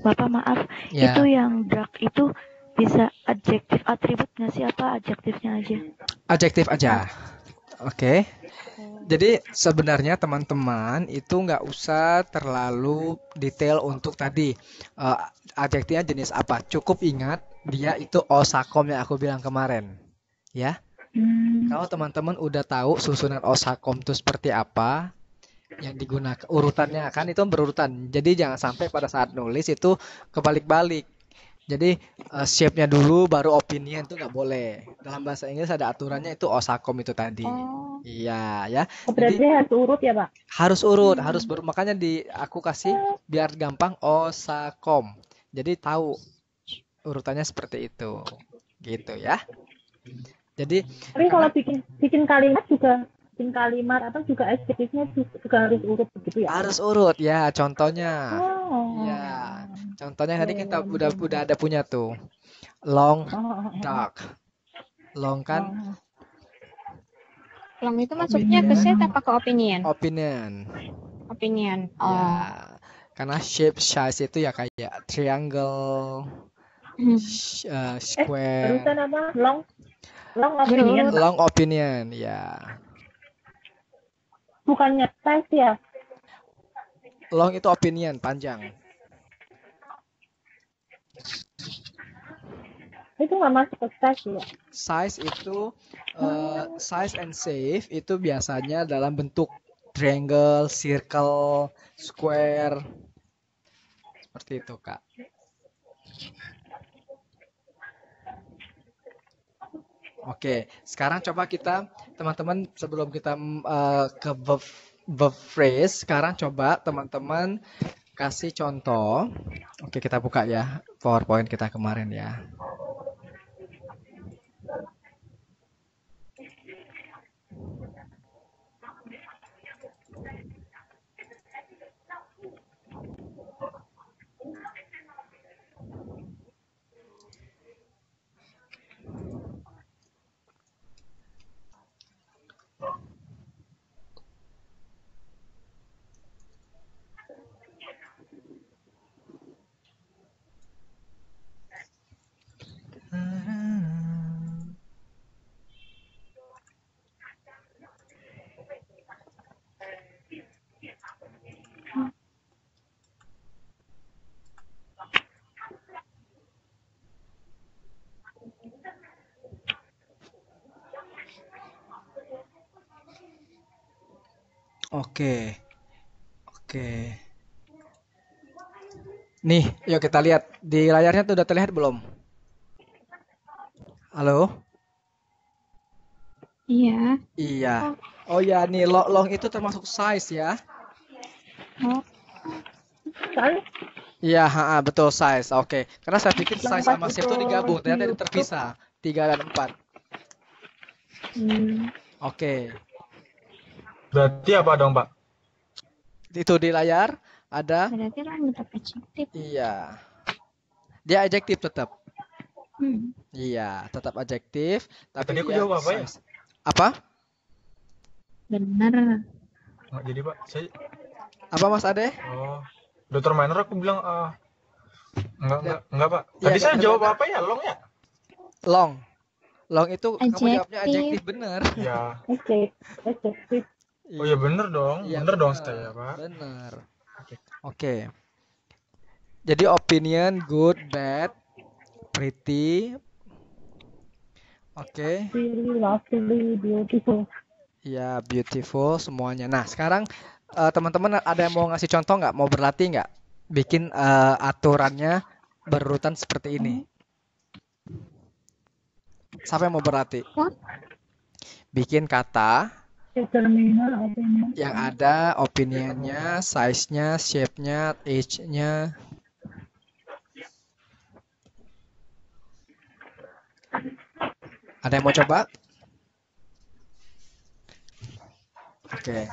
Bapak maaf, Ya. itu yang dark itu bisa adjektif atribut nggak sih, apa adjektifnya aja? Adjektif aja. Oke. Jadi sebenarnya teman-teman itu nggak usah terlalu detail untuk tadi adjektifnya jenis apa. Cukup ingat dia itu osakom yang aku bilang kemarin. Ya. Kalau teman-teman udah tahu susunan osakom itu seperti apa yang digunakan, urutannya kan itu berurutan. Jadi jangan sampai pada saat nulis itu kebalik-balik. Jadi shape-nya dulu baru opinion itu nggak boleh. Dalam bahasa Inggris ada aturannya itu osakom itu tadi. Iya ya. Berarti harus urut ya Pak? Harus urut, makanya aku kasih biar gampang osakom. Jadi tahu urutannya seperti itu. Gitu ya. Jadi tapi kalau bikin kalimat juga bikin kalimat atau juga adjektifnya juga harus urut begitu ya? Harus urut ya, contohnya. Ya. Contohnya tadi kita udah ada punya tuh. Long, dark. Long kan? Long itu masuknya ke set apa ke opinion? Opinion. Oh. Ya. Karena shape size itu ya kayak triangle, square. Barusan apa? Long opinion. Long opinion, ya. Bukannya size ya? Long itu opinion, panjang. Itu nggak masuk ke size ya? Size itu size and shape itu biasanya dalam bentuk triangle, circle, square. Seperti itu, Kak. Oke, sekarang coba kita teman-teman sebelum kita ke verb verb phrase. Sekarang coba teman-teman kasih contoh. Oke, kita buka ya PowerPoint kita kemarin ya. Oke, oke. Nih, yuk kita lihat di layarnya tuh udah terlihat belum? Halo? Iya. Iya. Oh ya, nih long itu termasuk size ya? Oh, Iya, betul size. Oke. Karena saya pikir size sama shape itu itu digabung, di ternyata itu YouTube. terpisah. 3 dan 4. Oke. Berarti apa dong, Pak? Itu di layar ada berarti long tetap adjektif. iya. Dia adjektif tetap. Hmm. Iya, tetap adjektif, tapi Tadi aku dia jawab apa ya? size. Apa? Benar. Nggak jadi, Pak. Saya Apa Mas Ade? Dr. Minor aku bilang enggak, Pak. Iya, Tadi saya Dr. jawab Minor. apa ya? Long ya? Long. Long itu kamu jawabnya Adjektif. adjektif bener. Ya. Adjektif. Oh ya bener dong. Iya, Bener dong bener. saya, Pak. Bener. Oke. Jadi opinion good, bad, pretty. Oke. Really lovely, beautiful. Ya, beautiful semuanya. Nah, sekarang teman-teman ada yang mau ngasih contoh nggak? Mau berlatih nggak? Bikin aturannya berurutan seperti ini. Siapa yang mau berlatih? Bikin kata Determiner, opinion. yang ada opinionnya, size-nya, shape-nya, age-nya. Ada yang mau coba? Oke,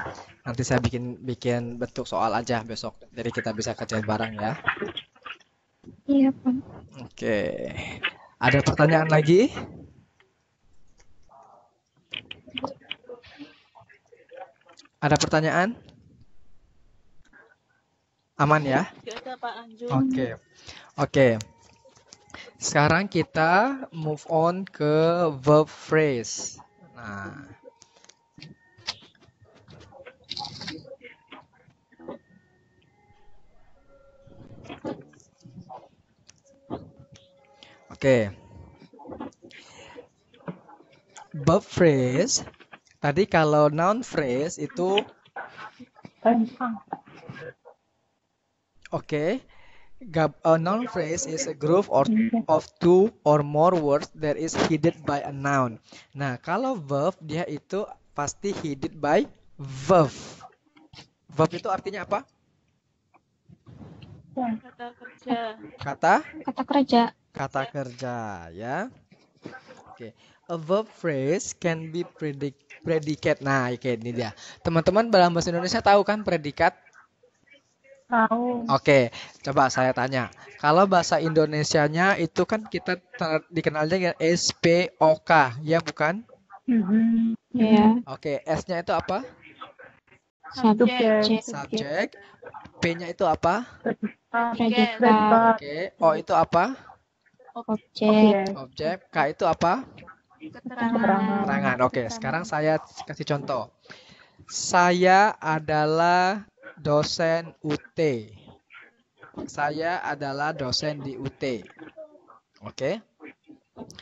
nanti saya bikin bentuk soal aja besok. Jadi kita bisa kerjain bareng ya. Iya, Pak. Oke. Ada pertanyaan lagi? Ada pertanyaan? Aman ya? Oke. Oke. Sekarang kita move on ke verb phrase. Nah, oke. Verb phrase. Tadi kalau noun phrase itu oke. A noun phrase is a group of two or more words that is headed by a noun. Nah, kalau verb dia itu pasti headed by verb. Verb itu artinya apa? Kata kerja. Kata Kerja. kata kerja ya. Oke. A verb phrase can be predicate. Nah, oke ini dia. Teman-teman dalam bahasa Indonesia tahu kan predikat? Tahu. Oke, coba saya tanya. Kalau bahasa Indonesianya itu kan kita dikenalnya dengan SPOK, ya bukan? Ya. Oke, S-nya itu apa? Subjek. Subjek. P-nya itu apa? Predikat. Oke, O itu apa? Objek. Objek. K itu apa? Keterangan. Keterangan. Oke, sekarang saya kasih contoh. Saya adalah dosen UT. Saya adalah dosen di UT. Oke.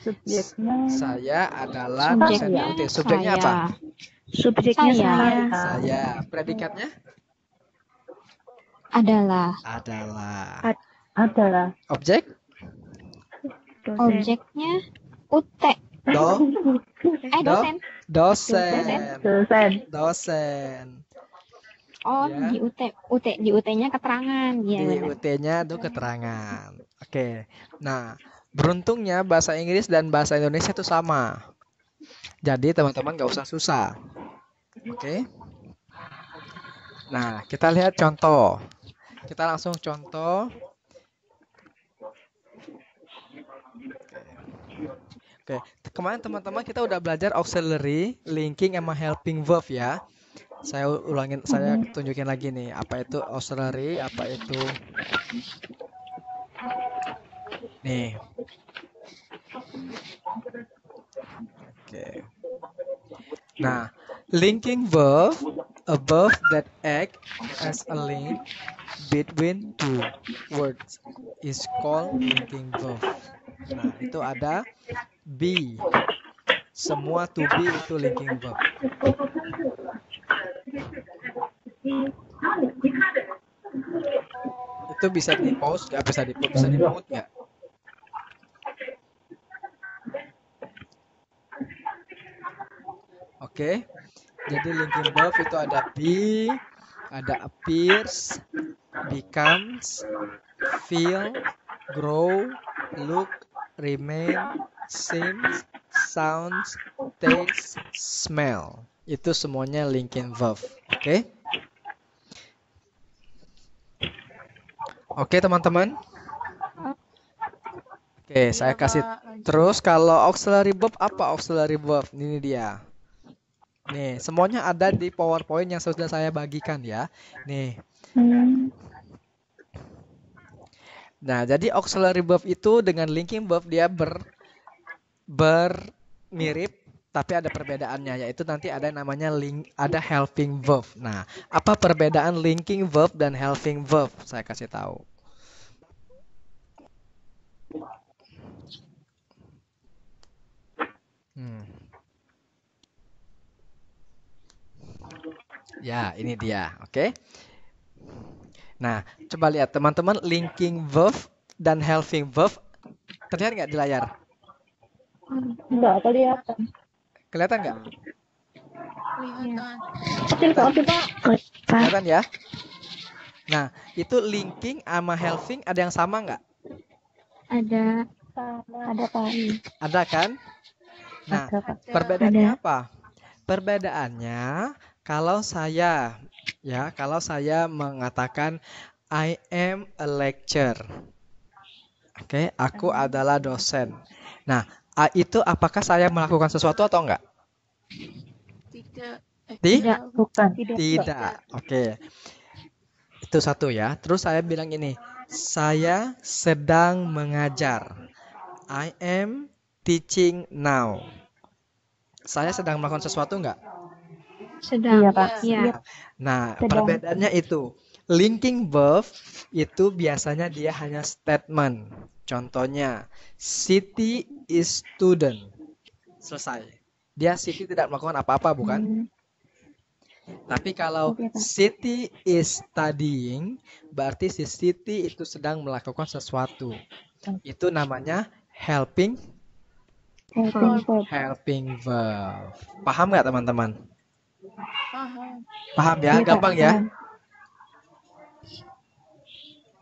Subjeknya Saya adalah Subjeknya dosen di UT. Subjeknya saya. apa? Subjeknya saya. Saya. Predikatnya? Adalah. adalah Objek? Objeknya UT. Dosen. Dosen. Dosen. dosen. Dosen. Oh, Ya. di UT-nya keterangan. Iya, Di benar. UT-nya itu keterangan. Oke. Nah, beruntungnya bahasa Inggris dan bahasa Indonesia itu sama. Jadi teman-teman nggak usah susah. Oke. Nah, kita lihat contoh. Kita langsung contoh. Oke. Kemarin teman-teman kita udah belajar auxiliary, linking, sama helping verb ya. Saya ulangin, saya tunjukin lagi nih. Apa itu auxiliary, apa itu... Nih. Oke. Nah, linking verb, a verb that act as a link between two words is called linking verb. Nah, itu ada be. Semua to be itu linking verb. Itu bisa di pause, nggak bisa di pause, bisa di mute nggak? Oke, jadi linking verb itu ada be, ada appears, becomes, feel, grow, look, remain, seems, sounds, taste, smell. Itu semuanya linking verb. Oke? Oke, teman-teman. Oke, saya kasih terus kalau auxiliary verb apa auxiliary verb? Ini dia. Nih, semuanya ada di PowerPoint yang sudah saya bagikan ya. Nih. Nah, jadi auxiliary verb itu dengan linking verb dia bermirip tapi ada perbedaannya, yaitu nanti ada yang namanya ada helping verb. Nah, apa perbedaan linking verb dan helping verb? Saya kasih tahu. Ya, ini dia. Oke. Nah, coba lihat teman-teman, linking verb dan helping verb terlihat nggak di layar? Enggak kelihatan. Kelihatan nggak? Kelihatan. Kelihatan ya? Nah, itu linking sama helping ada yang sama nggak? Ada. Ada Pak. Ada kan? Nah, Ada, Pak. perbedaannya apa? Perbedaannya kalau saya mengatakan I am a lecturer. Oke, aku adalah dosen. Nah, itu apakah saya melakukan sesuatu atau enggak? Tidak, bukan. Tidak. Oke. Itu satu ya. Terus saya bilang ini, saya sedang mengajar. I am teaching now. Saya sedang melakukan sesuatu enggak? Sedang. Iya, Pak. Iya. Nah, Sedang. perbedaannya itu. Linking verb itu biasanya dia hanya statement. Contohnya, Siti is student. Selesai. Dia Siti tidak melakukan apa-apa, bukan? Tapi kalau Siti is studying, berarti si Siti itu sedang melakukan sesuatu. Itu namanya helping verb. Paham nggak teman-teman? Paham ya? Gampang ya?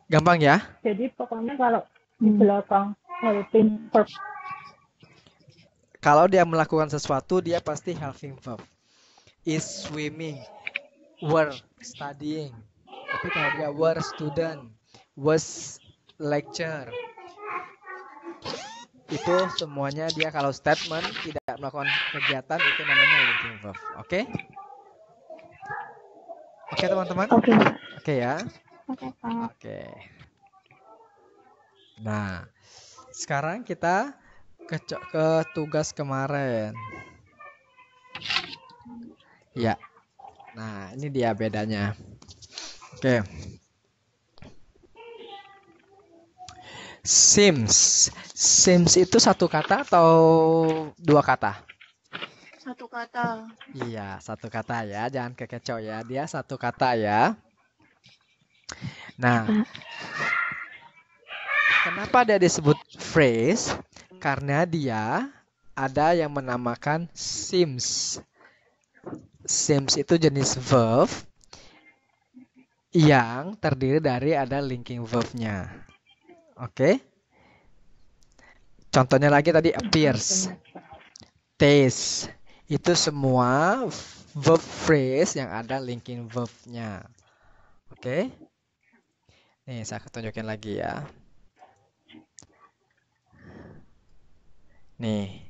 Gampang ya? Jadi pokoknya kalau di belakang helping verb Kalau dia melakukan sesuatu, dia pasti helping verb. Is swimming, were studying. Tapi kalau dia were student, was lecture, itu semuanya dia kalau statement tidak melakukan kegiatan itu namanya linking verb. Oke? Oke teman-teman? Oke. Oke ya? Oke, Pak. Oke. Nah, sekarang kita ke tugas kemarin. Ya. Nah, ini dia bedanya. Oke. Seems. Seems itu satu kata atau dua kata? Satu kata. Iya, satu kata ya. Jangan kekecoh ya. Dia satu kata ya. Nah, kenapa dia disebut phrase? Karena dia ada yang menamakan seems. Seems itu jenis verb yang terdiri dari ada linking verb-nya. Oke. Contohnya lagi tadi appears, taste. Itu semua verb phrase yang ada linking verb-nya. Oke. Nih, saya tunjukin lagi ya. Nih.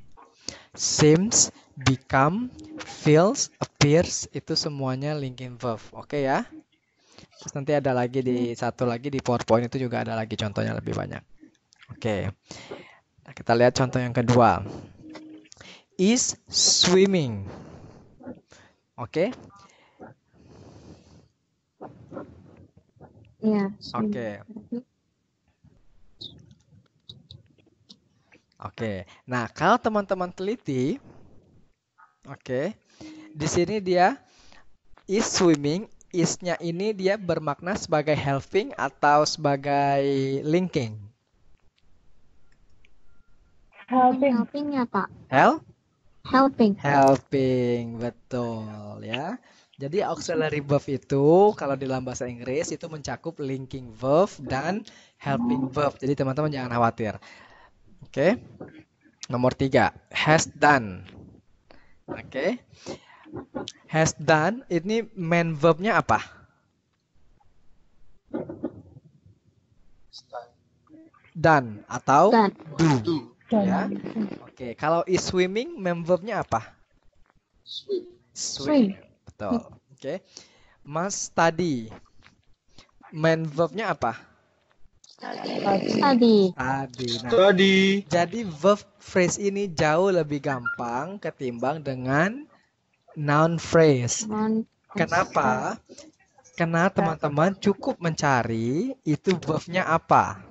Seems, become, feels, appears, itu semuanya linking verb. Oke ya. Terus nanti ada lagi satu lagi di PowerPoint itu juga ada lagi contohnya lebih banyak. Oke. Nah, kita lihat contoh yang kedua. Is swimming. Oke. Ya. Oke. Oke. Nah, kalau teman-teman teliti, oke. Di sini dia is swimming, is-nya ini dia bermakna sebagai helping atau sebagai linking. Helping ya, Pak. Helping. Helping, betul ya. Jadi auxiliary verb itu kalau di dalam bahasa Inggris itu mencakup linking verb dan helping verb. Jadi teman-teman jangan khawatir. Oke. Nomor 3, has done. Oke. Has done ini main verb-nya apa? Done atau do. Ya. Oke, kalau is swimming main verb-nya apa? Swim. Betul. Oke. Must study. Main verb-nya apa? Study. Nah, jadi verb phrase ini jauh lebih gampang ketimbang dengan noun phrase. Kenapa? Karena teman-teman cukup mencari itu verb-nya apa.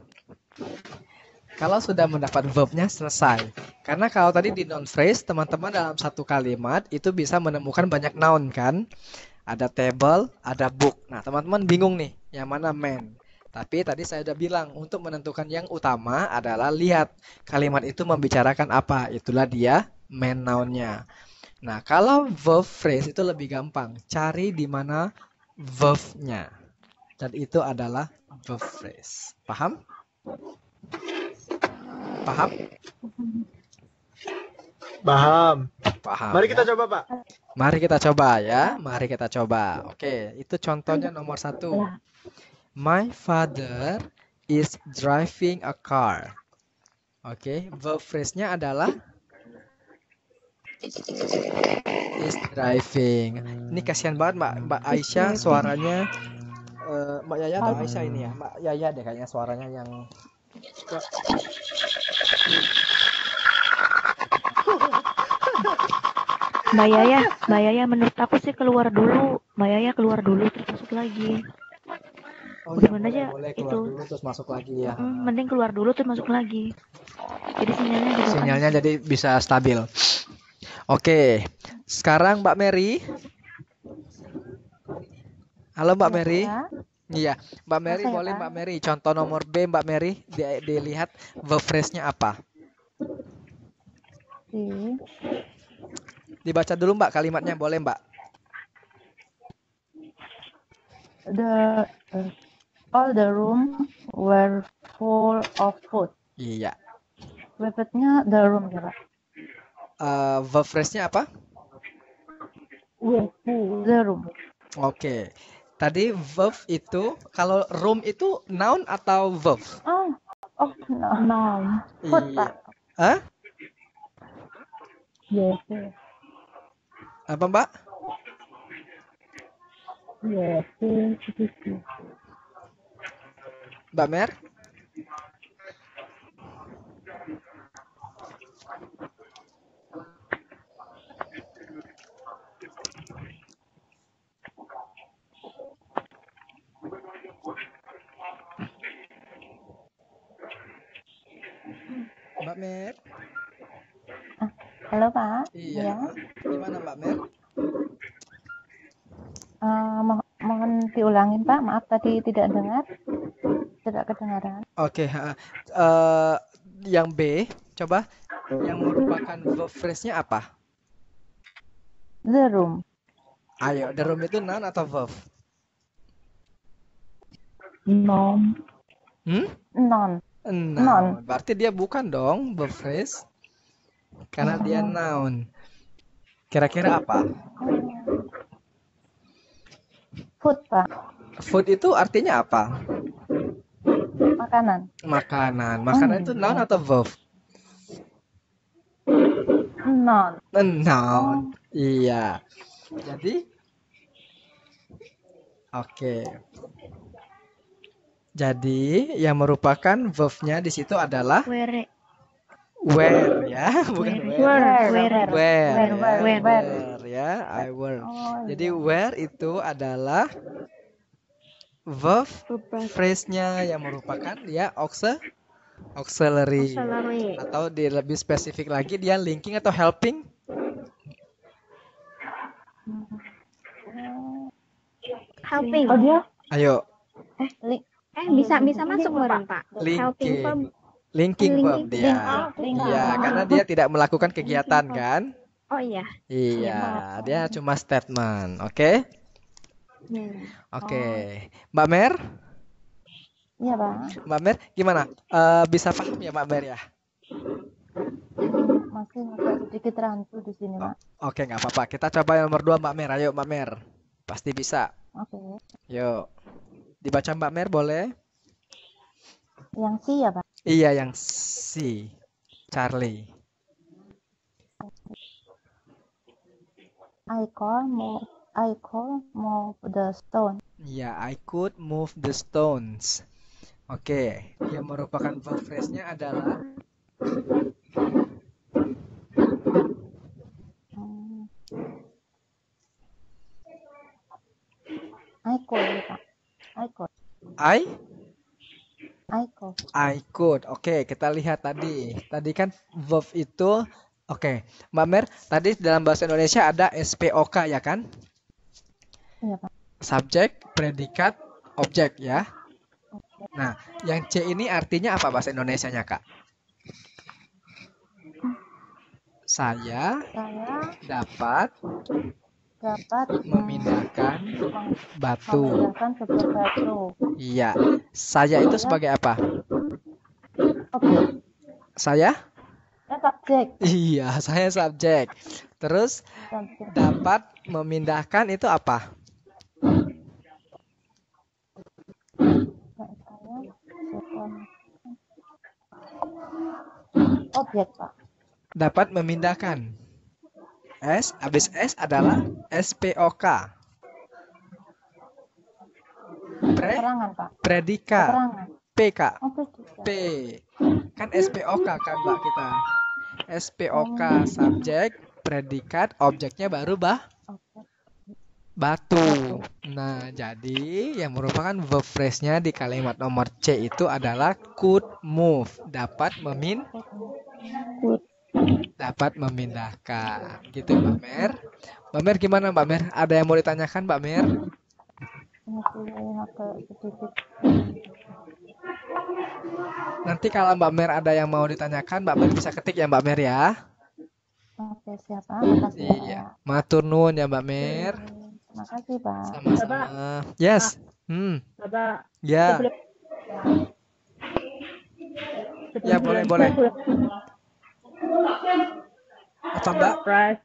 Kalau sudah mendapat verb-nya selesai. Karena kalau tadi di noun phrase teman-teman dalam satu kalimat itu bisa menemukan banyak noun kan? Ada table, ada book. Nah, teman-teman bingung nih, yang mana man. Tapi tadi saya sudah bilang untuk menentukan yang utama adalah lihat kalimat itu membicarakan apa. Itulah dia main noun-nya. Nah, kalau verb phrase itu lebih gampang. Cari di mana verb-nya. Dan itu adalah verb phrase. Paham? Paham? Paham. Mari kita coba, Pak. Mari kita coba ya. Mari kita coba. Oke, itu contohnya nomor 1. My father is driving a car. Oke, verb phrase-nya adalah is driving. Ini kasihan banget Mbak Aisyah suaranya. Mbak Yaya atau Aisyah ini ya? Mbak Yaya deh kayaknya suaranya yang Mbak Yaya menurut aku sih keluar dulu. Mbak Yaya keluar dulu terus masuk lagi. Oh, gimana aja boleh itu. keluar dulu terus masuk lagi ya. Mending keluar dulu terus masuk lagi. Jadi sinyalnya juga Sinyalnya jadi bisa stabil. Oke, sekarang Mbak Mary. Halo Mbak Mary. Iya, Mbak Mary boleh Mbak Mary. Contoh nomor B Mbak Mary dilihat verb phrase-nya apa? Dibaca dulu Mbak kalimatnya boleh Mbak. All the room were full of food. Iya. Repeatnya the room ya Pak. Verb phrase-nya apa? The room. Oke. Tadi verb itu kalau room itu noun atau verb? Oh, noun. Food Pak. Hah? Yes. Apa Mbak? Yes. Mbak Mer? Mbak Mer? Halo Pak. Iya. Gimana Mbak Mer? Mohon diulangin Pak. Maaf tadi tidak kedengaran. Oke. Yang B, coba yang merupakan verb phrase-nya apa? The room. Ayo, the room itu noun atau verb? nom, Hmm? Non. Noun. Berarti dia bukan dong verb phrase. Karena dia noun. Kira-kira apa? Food, Pak. Food itu artinya apa? Makanan. Makanan. Makanan itu noun atau verb? Non. Noun. Iya. Jadi, oke. Jadi, yang merupakan verb-nya di situ adalah Were. wear ya, bukan wear. Wear ya, I wear. Jadi wear itu adalah verb phrase-nya yang merupakan dia auxiliary atau di lebih spesifik lagi dia linking atau helping. Helping. Oh dia Ayo, Bisa masuk beneran, Pak. Helping verb. linking verb dia. Iya, karena dia tidak melakukan kegiatan kan? Oh iya. Iya, dia cuma statement, oke? Oke, Mbak Mer? Iya, Pak. Mbak Mer, gimana? Bisa paham ya Mbak Mer ya? Masih agak sedikit rancu di sini, Pak. Oke, nggak apa-apa. Kita coba yang nomor 2 Mbak Mer. Ayo Mbak Mer. Pasti bisa. Oke. Yuk. Dibaca Mbak Mer boleh? Yang C ya, Pak? Iya, yang C. Charlie. I could move the stone. Iya, I could move the stones. Oke, yang merupakan verb phrase-nya adalah I could, Pak. I could. I could. Oke, kita lihat tadi. Tadi kan verb itu oke, Mbak Mer, tadi dalam bahasa Indonesia ada SPOK ya kan? Iya, Pak. Subjek, predikat, objek ya. Nah, yang C ini artinya apa bahasa Indonesianya, Kak? Saya dapat memindahkan batu. sebuah batu. Iya. Saya itu sebagai apa? Objek. Saya? Subjek. Iya, saya subjek. Terus dapat memindahkan itu apa? Objek, Pak. Dapat memindahkan. S, habis S adalah SPOK. Keterangan, Pak. Predikat. Keterangan. P, Kak. Oh, predikat. P. Kan SPOK kan, Mbak kita. SPOK subjek, predikat, objeknya baru batu. Nah, jadi yang merupakan verb phrase-nya di kalimat nomor C itu adalah could move, dapat memindahkan. Gitu Mbak Mer. Mbak Mer gimana Mbak Mer? Ada yang mau ditanyakan Mbak Mer? Nanti kalau Mbak Mer ada yang mau ditanyakan, Mbak Mer bisa ketik ya Mbak Mer ya. Oke, siapa? Makasih. Iya. Matur nuwun ya Mbak Mer. Makasih, Pak. Sama-sama. Yes. Bapak, Ya. Ya, boleh. Apa Mbak? Surprise.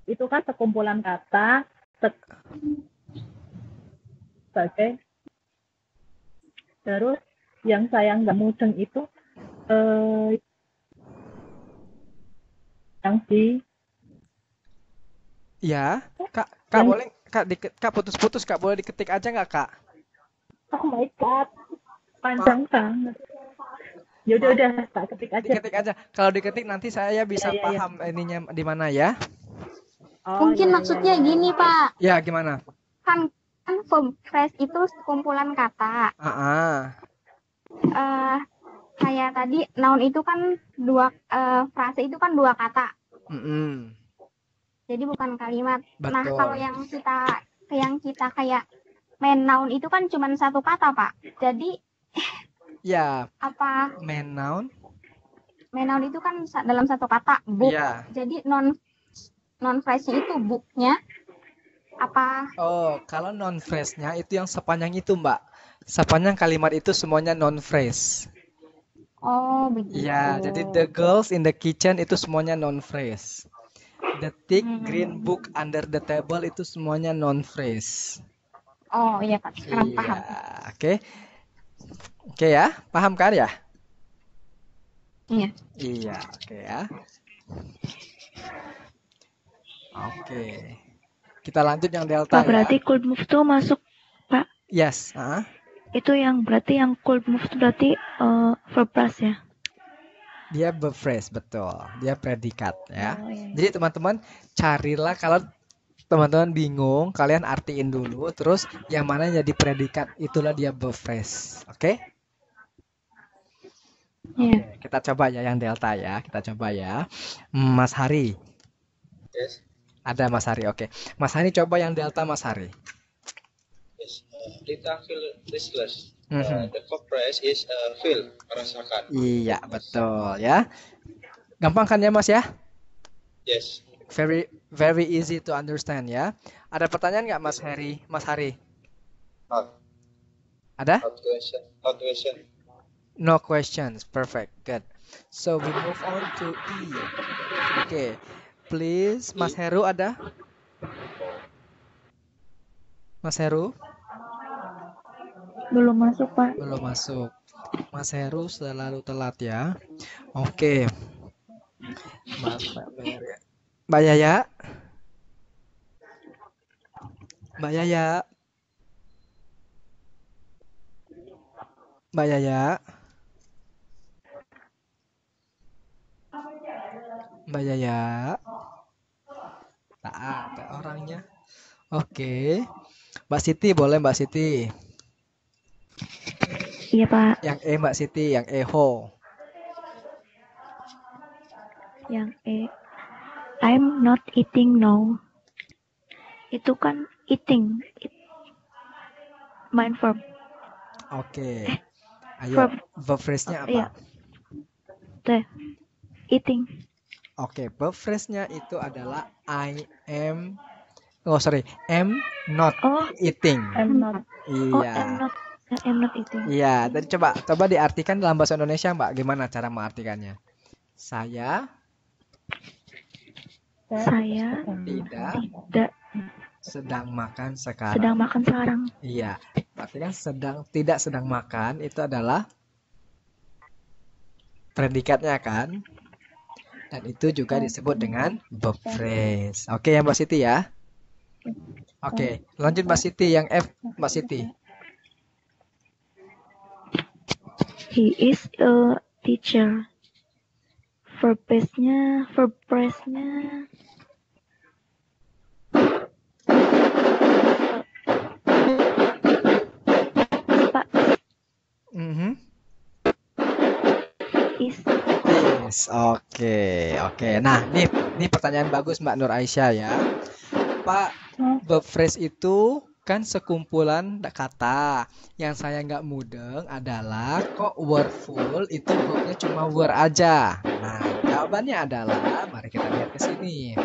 Itu kan sekumpulan kata sebagai. Terus yang saya nggak mudeng itu yang si Ya, Kak boleh Kak putus-putus Kak boleh diketik aja nggak Kak? oh my god panjang banget. Udah Pak, ketik aja. Diketik aja. Kalau diketik nanti saya bisa paham ininya di mana ya. Mungkin maksudnya gini, Pak. Ya, gimana? Kan verb phrase itu kumpulan kata. Kayak tadi noun itu kan frase itu kan dua kata. Jadi bukan kalimat. Betul. Nah, kalau yang kita kayak main noun itu kan cuma satu kata, Pak. Jadi ya. Apa? Main noun itu kan dalam satu kata, book. Ya. Jadi non phrase itu booknya Apa? Oh, kalau non phrase-nya itu yang sepanjang itu, Mbak. Sepanjang kalimat itu semuanya non phrase. Oh, begitu. Ya, jadi the girls in the kitchen itu semuanya non phrase. The thick green Hmm. book under the table itu semuanya non phrase. Oh, iya Pak. Sekarang Iya, paham. oke. Oke ya, paham kan ya? Iya. Iya, oke ya. Oke. Kita lanjut yang delta Pak, ya. berarti could move tuh masuk, Pak. Yes, Itu yang berarti yang could move tuh berarti verb plus ya. dia verb phrase, betul. Dia predikat ya. Oh, iya. Jadi teman-teman carilah, kalau teman-teman bingung, kalian artiin dulu, terus yang mana jadi predikat, itulah dia verb phrase. Oke? Iya. Oke, kita coba ya yang delta ya. Kita coba ya. Mas Hari. Yes. Ada Mas Hari, oke. Mas Hari coba yang delta Mas Hari. Yes. Lita feel restless. Mhm. The verb phrase is feel, merasakan. Iya, betul ya. Gampang kan ya Mas ya? Yes. Very very easy to understand ya. Ada pertanyaan nggak Mas Hari? Mas Hari? Not. Ada? Not question. Not question. No questions. Perfect. Good. So we move on to E. Oke. Please, Mas Heru ada? Mas Heru? Belum masuk, Pak. Belum masuk. Mas Heru selalu telat ya. Oke. Mbak Yaya? Mbak Yaya? Mbak Yaya? Mbak Yaya? Tak ada orangnya. Oke. Mbak Siti boleh Mbak Siti. Iya, Pak. Yang E Mbak Siti, yang Eho. Yang I'm not eating now. Itu kan eating. Main verb. Oke. Ayo, Verb. verb phrase-nya apa? Iya. Tuh. Eating. Oke, verb phrase-nya itu adalah I am, oh sorry, am not Oh, eating. I'm not. oh, Iya. I'm not eating. Iya, tadi coba diartikan dalam bahasa Indonesia, Mbak. Gimana cara mengartikannya? Saya tidak sedang makan sekarang. sedang makan sekarang. Iya, berarti kan tidak sedang makan itu adalah predikatnya kan? Dan itu juga disebut dengan verb phrase. Oke ya Mbak Siti ya? Oke, lanjut Mbak Siti, yang F Mbak Siti. He is a teacher. Verb phrase-nya Pak, is. Yes, oke. Nah, ini pertanyaan bagus Mbak Nur Aisyah ya. Pak, verb phrase itu kan sekumpulan kata. Yang saya nggak mudeng adalah kok wordful itu verbnya cuma word aja. Nah, jawabannya adalah, mari kita lihat ke sini.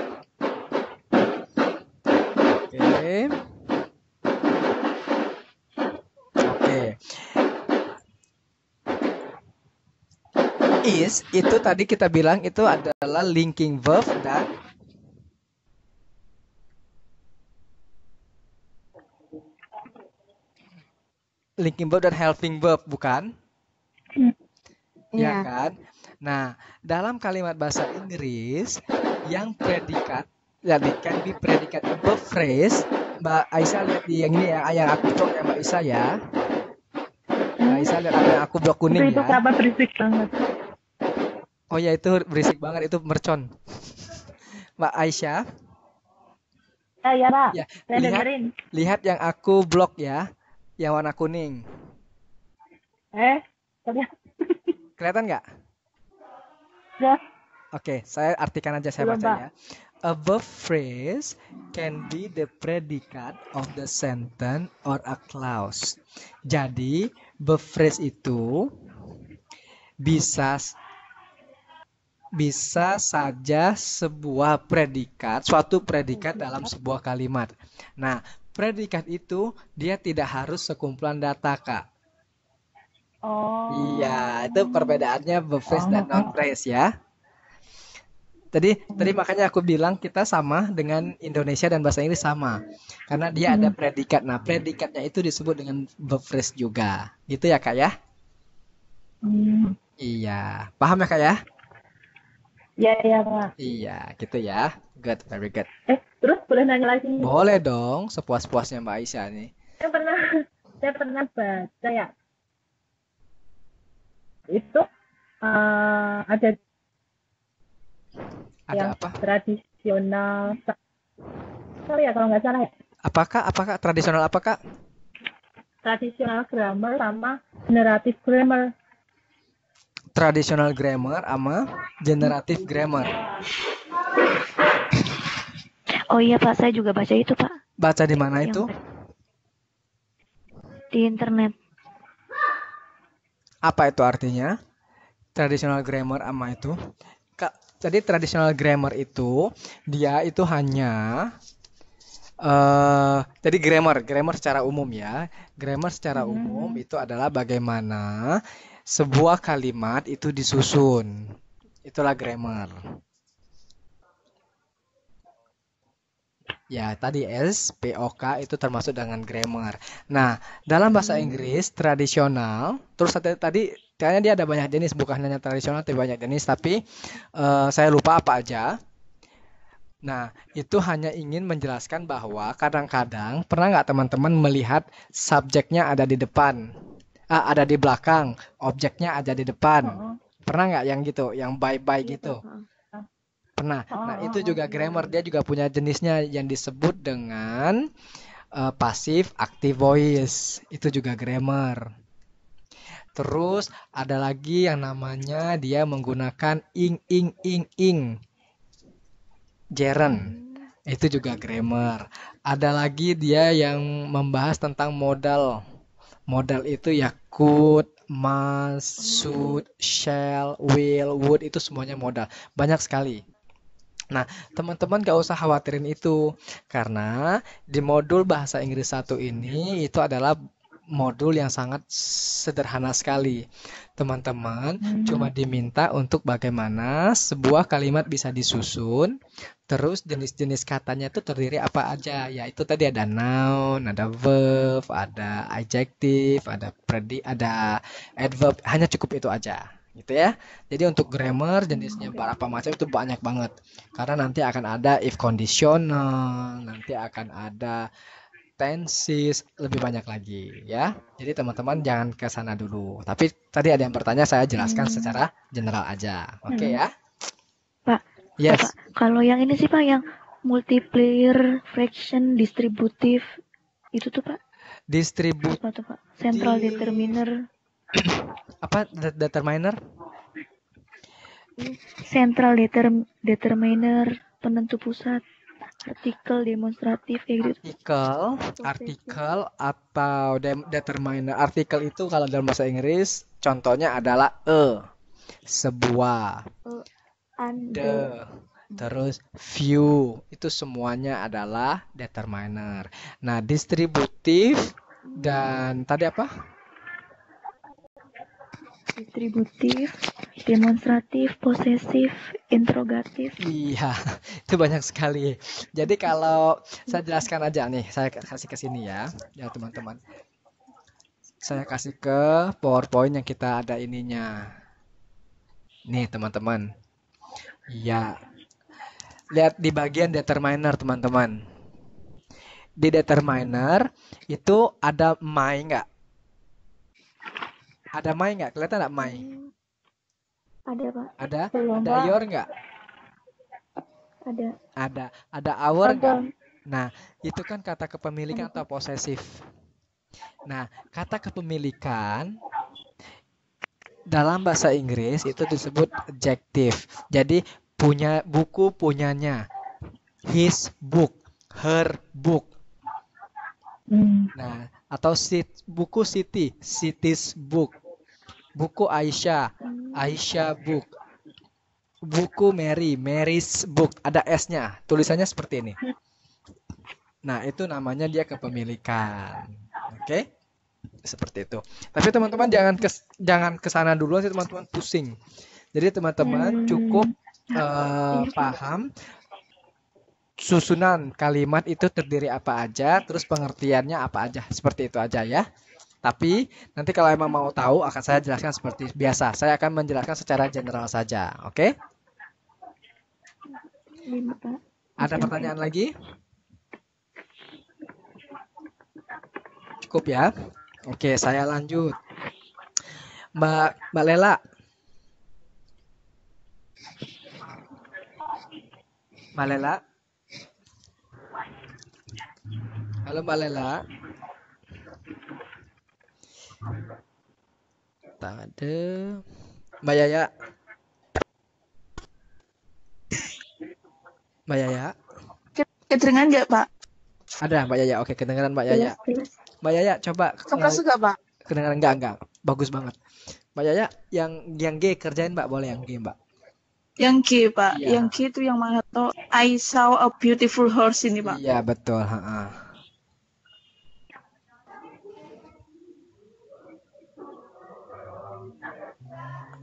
Oke. Is itu tadi kita bilang itu adalah linking verb dan helping verb, bukan? Ya kan? Nah, dalam kalimat bahasa Inggris yang predikat can be predikat verb phrase. Mbak Aisyah lihat di yang ini ya, yang aku blok ya Mbak Aisyah ya. Mbak Aisyah lihat apa yang aku blok kuning Itu ya. kenapa berisik banget? Oh ya, itu berisik banget, itu mercon. Mbak Aisyah. Ya, Ra. Ya, Saya dengerin. lihat yang aku blok ya, yang warna kuning. Kelihatan nggak? Ya. Oke, saya artikan aja, saya Belum, baca Pak. ya. A verb phrase can be the predicate of the sentence or a clause. Jadi, verb phrase itu bisa bisa saja sebuah predikat, suatu predikat dalam sebuah kalimat. Nah, predikat itu dia tidak harus sekumpulan data, Kak. Oh. Iya, itu perbedaannya verb phrase dan noun phrase ya. Tadi makanya aku bilang kita sama dengan Indonesia dan bahasa Inggris sama. Karena dia ada predikat. Nah, predikatnya itu disebut dengan verb phrase juga. Gitu ya, Kak ya? Iya. Paham ya, Kak ya? Iya, Pak. Iya, gitu ya. Good, very good. Terus boleh nanya lagi? Boleh dong, sepuas-puasnya Mbak Aisyah nih. Saya pernah baca ya. Itu ada yang apa? tradisional. Sorry ya kalau nggak salah ya. Apakah tradisional apa, Kak? Tradisional grammar sama generative grammar. Tradisional grammar sama generative grammar. Oh iya Pak, saya juga baca itu Pak. Baca di mana itu? Di internet. Apa itu artinya? Traditional grammar sama itu? Kak, jadi traditional grammar itu dia itu hanya jadi grammar secara umum ya. Grammar secara umum itu adalah bagaimana sebuah kalimat itu disusun. Itulah grammar. Ya, tadi SPOK itu termasuk dengan grammar. Nah, dalam bahasa Inggris tradisional, terus tadi kayaknya dia ada banyak jenis, bukan hanya tradisional tapi banyak jenis, tapi saya lupa apa aja. Nah, itu hanya ingin menjelaskan bahwa kadang-kadang pernah nggak teman-teman melihat subjeknya ada di depan, ada di belakang, objeknya ada di depan. Pernah nggak yang gitu, yang bye-bye gitu? Pernah. Nah, itu juga grammar. Dia juga punya jenisnya yang disebut dengan passive active voice. Itu juga grammar. Terus ada lagi yang namanya dia menggunakan ing. Gerund. Itu juga grammar. Ada lagi dia yang membahas tentang modal. Modal itu ya could, must, should, shall, will, would, itu semuanya modal. Banyak sekali. Nah, teman-teman gak usah khawatirin itu. Karena di modul bahasa Inggris 1 ini itu adalah modul yang sangat sederhana sekali. Teman-teman cuma diminta untuk bagaimana sebuah kalimat bisa disusun. Terus jenis-jenis katanya itu terdiri apa aja? Ya itu tadi ada noun, ada verb, ada adjective, ada adverb. Hanya cukup itu aja. Gitu ya. Jadi untuk grammar jenisnya berapa macam itu banyak banget. Karena nanti akan ada if conditional, nanti akan ada tenses, lebih banyak lagi ya. Jadi teman-teman jangan ke sana dulu. Tapi tadi ada yang bertanya, saya jelaskan secara general aja. Oke ya. Pak. Yes. Pak, kalau yang ini sih Pak yang multiplier, fraction, distributive itu tuh Pak. Apa tuh Pak? Central determiner. Apa determiner? Central determiner, penentu pusat, artikel demonstratif kayak gitu. Artikel atau determiner. Artikel itu kalau dalam bahasa Inggris contohnya adalah sebuah, the, terus few, itu semuanya adalah determiner. Nah, distributif dan tadi apa? Distributif, demonstratif, posesif, interrogatif. Iya, itu banyak sekali. Jadi kalau saya jelaskan aja nih, saya kasih ke sini ya teman-teman. Saya kasih ke PowerPoint yang kita ada ininya. Nih teman-teman. Iya. Lihat di bagian determiner teman-teman. Di determiner itu ada my nggak? Ada my nggak? Kelihatan nggak my? Ada Pak. Ada your nggak? Ada our nggak? Nah, itu kan kata kepemilikan atau posesif. Nah, kata kepemilikan dalam bahasa Inggris itu disebut adjective. Jadi buku punyanya, his book, her book. Nah, atau buku Siti, Siti's book. Buku Aisyah, Aisyah book. Buku Mary, Mary's book, ada S-nya. Tulisannya seperti ini. Nah, itu namanya dia kepemilikan. Oke? Seperti itu. Tapi teman-teman jangan ke sana dulu nanti teman-teman pusing. Jadi teman-teman cukup paham susunan kalimat itu terdiri apa aja, terus pengertiannya apa aja. Seperti itu aja ya. Tapi nanti kalau emang mau tahu akan saya jelaskan seperti biasa. Saya akan menjelaskan secara general saja. Oke? Ada pertanyaan lagi? Cukup ya? Oke, saya lanjut. Mbak Lela. Mbak Lela. Halo Mbak Lela. Tak ada. Mbak Yaya. Mbak Yaya. Kedengeran nggak, Pak? Ada Mbak Yaya. Oke, kedengeran Mbak Yaya. Mbak Yaya coba. Keras nggak, Pak? Kedengeran enggak. Bagus banget. Mbak Yaya yang G kerjain Mbak, boleh yang G Mbak. Yang G, Pak. Iya. Yang G itu yang mana tuh? I saw a beautiful horse ini, Pak. Iya, betul,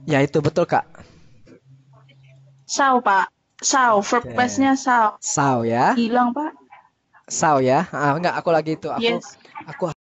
Ya itu betul Kak. Saw, Pak. Saw, verb Oke. base-nya saw. Saw ya. Hilang, Pak. Saw ya. Enggak, aku lagi itu. Yes. Aku